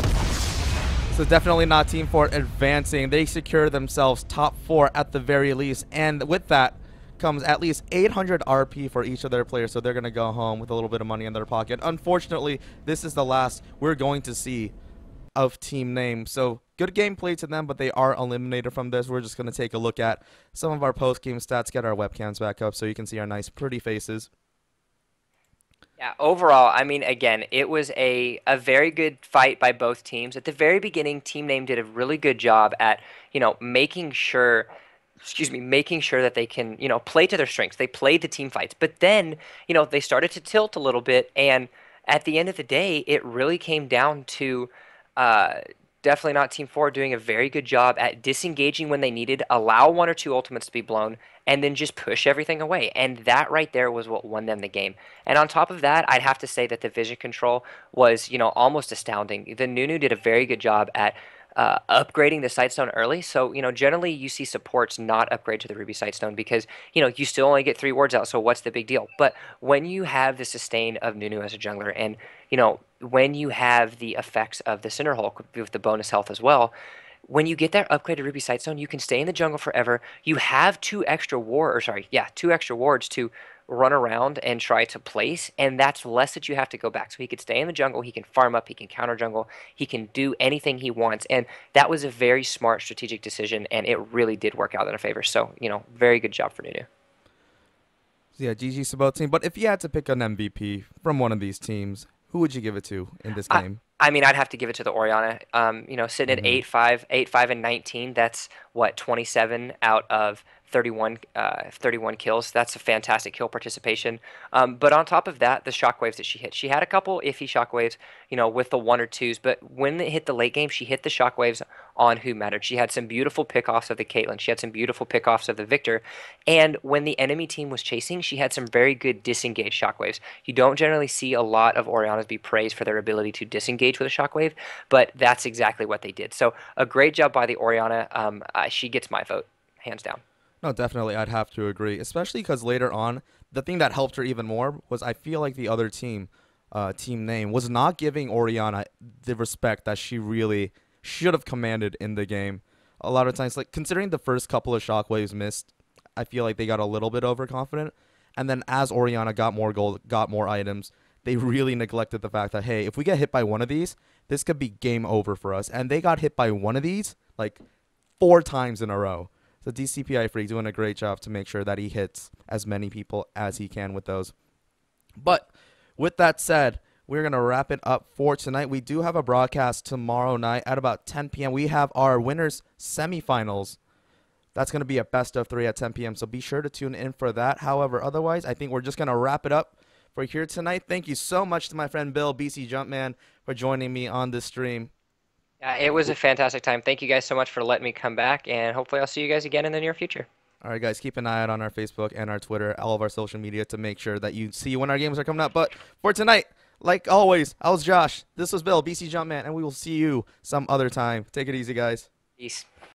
So definitely not Team 4 advancing. They secure themselves top 4 at the very least, and with that comes at least 800 RP for each of their players, so they're going to go home with a little bit of money in their pocket. Unfortunately, this is the last we're going to see of Team Name. So good gameplay to them, but they are eliminated from this. We're just going to take a look at some of our post-game stats, get our webcams back up so you can see our nice pretty faces. Yeah, overall, I mean, again, it was a very good fight by both teams. At the very beginning, Team Name did a really good job at, making sure that they can, play to their strengths. They played the team fights. But then, they started to tilt a little bit. And at the end of the day, it really came down to Definitely Not Team 4 doing a very good job at disengaging when they needed, allow one or two ultimates to be blown, and then just push everything away. And that right there was what won them the game. And on top of that, I'd have to say that the vision control was, almost astounding. The Nunu did a very good job at upgrading the Sightstone early. So, generally you see supports not upgrade to the Ruby Sightstone because, you still only get 3 wards out, so what's the big deal? But when you have the sustain of Nunu as a jungler and, when you have the effects of the Cinder Hulk with the bonus health as well, when you get that upgraded Ruby Sightstone, you can stay in the jungle forever. You have 2 extra wards to run around and try to place, and that's less that you have to go back. So he could stay in the jungle, he can farm up, he can counter jungle, he can do anything he wants, and that was a very smart strategic decision, and it really did work out in their favor. So, very good job for Nunu. So yeah, GG Sabot team. But if you had to pick an MVP from one of these teams, who would you give it to in this game? I mean, I'd have to give it to the Orianna. Sitting at 8-5 and 19, that's what, 27 out of 31 kills. That's a fantastic kill participation. But on top of that, the shockwaves that she hit. She had a couple iffy shockwaves, with the 1 or 2s, but when it hit the late game, she hit the shockwaves on who mattered. She had some beautiful pickoffs of the Caitlyn. She had some beautiful pickoffs of the Victor. And when the enemy team was chasing, she had some very good disengaged shockwaves. You don't generally see a lot of Oriannas be praised for their ability to disengage with a shockwave, but that's exactly what they did. So a great job by the Orianna. She gets my vote, hands down. No, definitely, I'd have to agree, especially because later on, the thing that helped her even more was I feel like the other team, Team Name, was not giving Orianna the respect that she really should have commanded in the game. A lot of times, like considering the first couple of shockwaves missed, I feel like they got a little bit overconfident. And then as Orianna got more gold, got more items, they really neglected the fact that, hey, if we get hit by one of these, this could be game over for us. And they got hit by one of these like 4 times in a row. So DCPI Freak doing a great job to make sure that he hits as many people as he can with those. But with that said, we're going to wrap it up for tonight. We do have a broadcast tomorrow night at about 10 p.m. We have our winners semifinals. That's going to be a best of 3 at 10 p.m. So be sure to tune in for that. However, otherwise, I think we're just going to wrap it up for here tonight. Thank you so much to my friend Bill, BC Jumpman, for joining me on this stream. Yeah, it was a fantastic time. Thank you guys so much for letting me come back, and hopefully I'll see you guys again in the near future. All right, guys, keep an eye out on our Facebook and our Twitter, all of our social media to make sure that you see when our games are coming up. But for tonight, like always, I was Josh. This was Bill, BC Jumpman, and we will see you some other time. Take it easy, guys. Peace.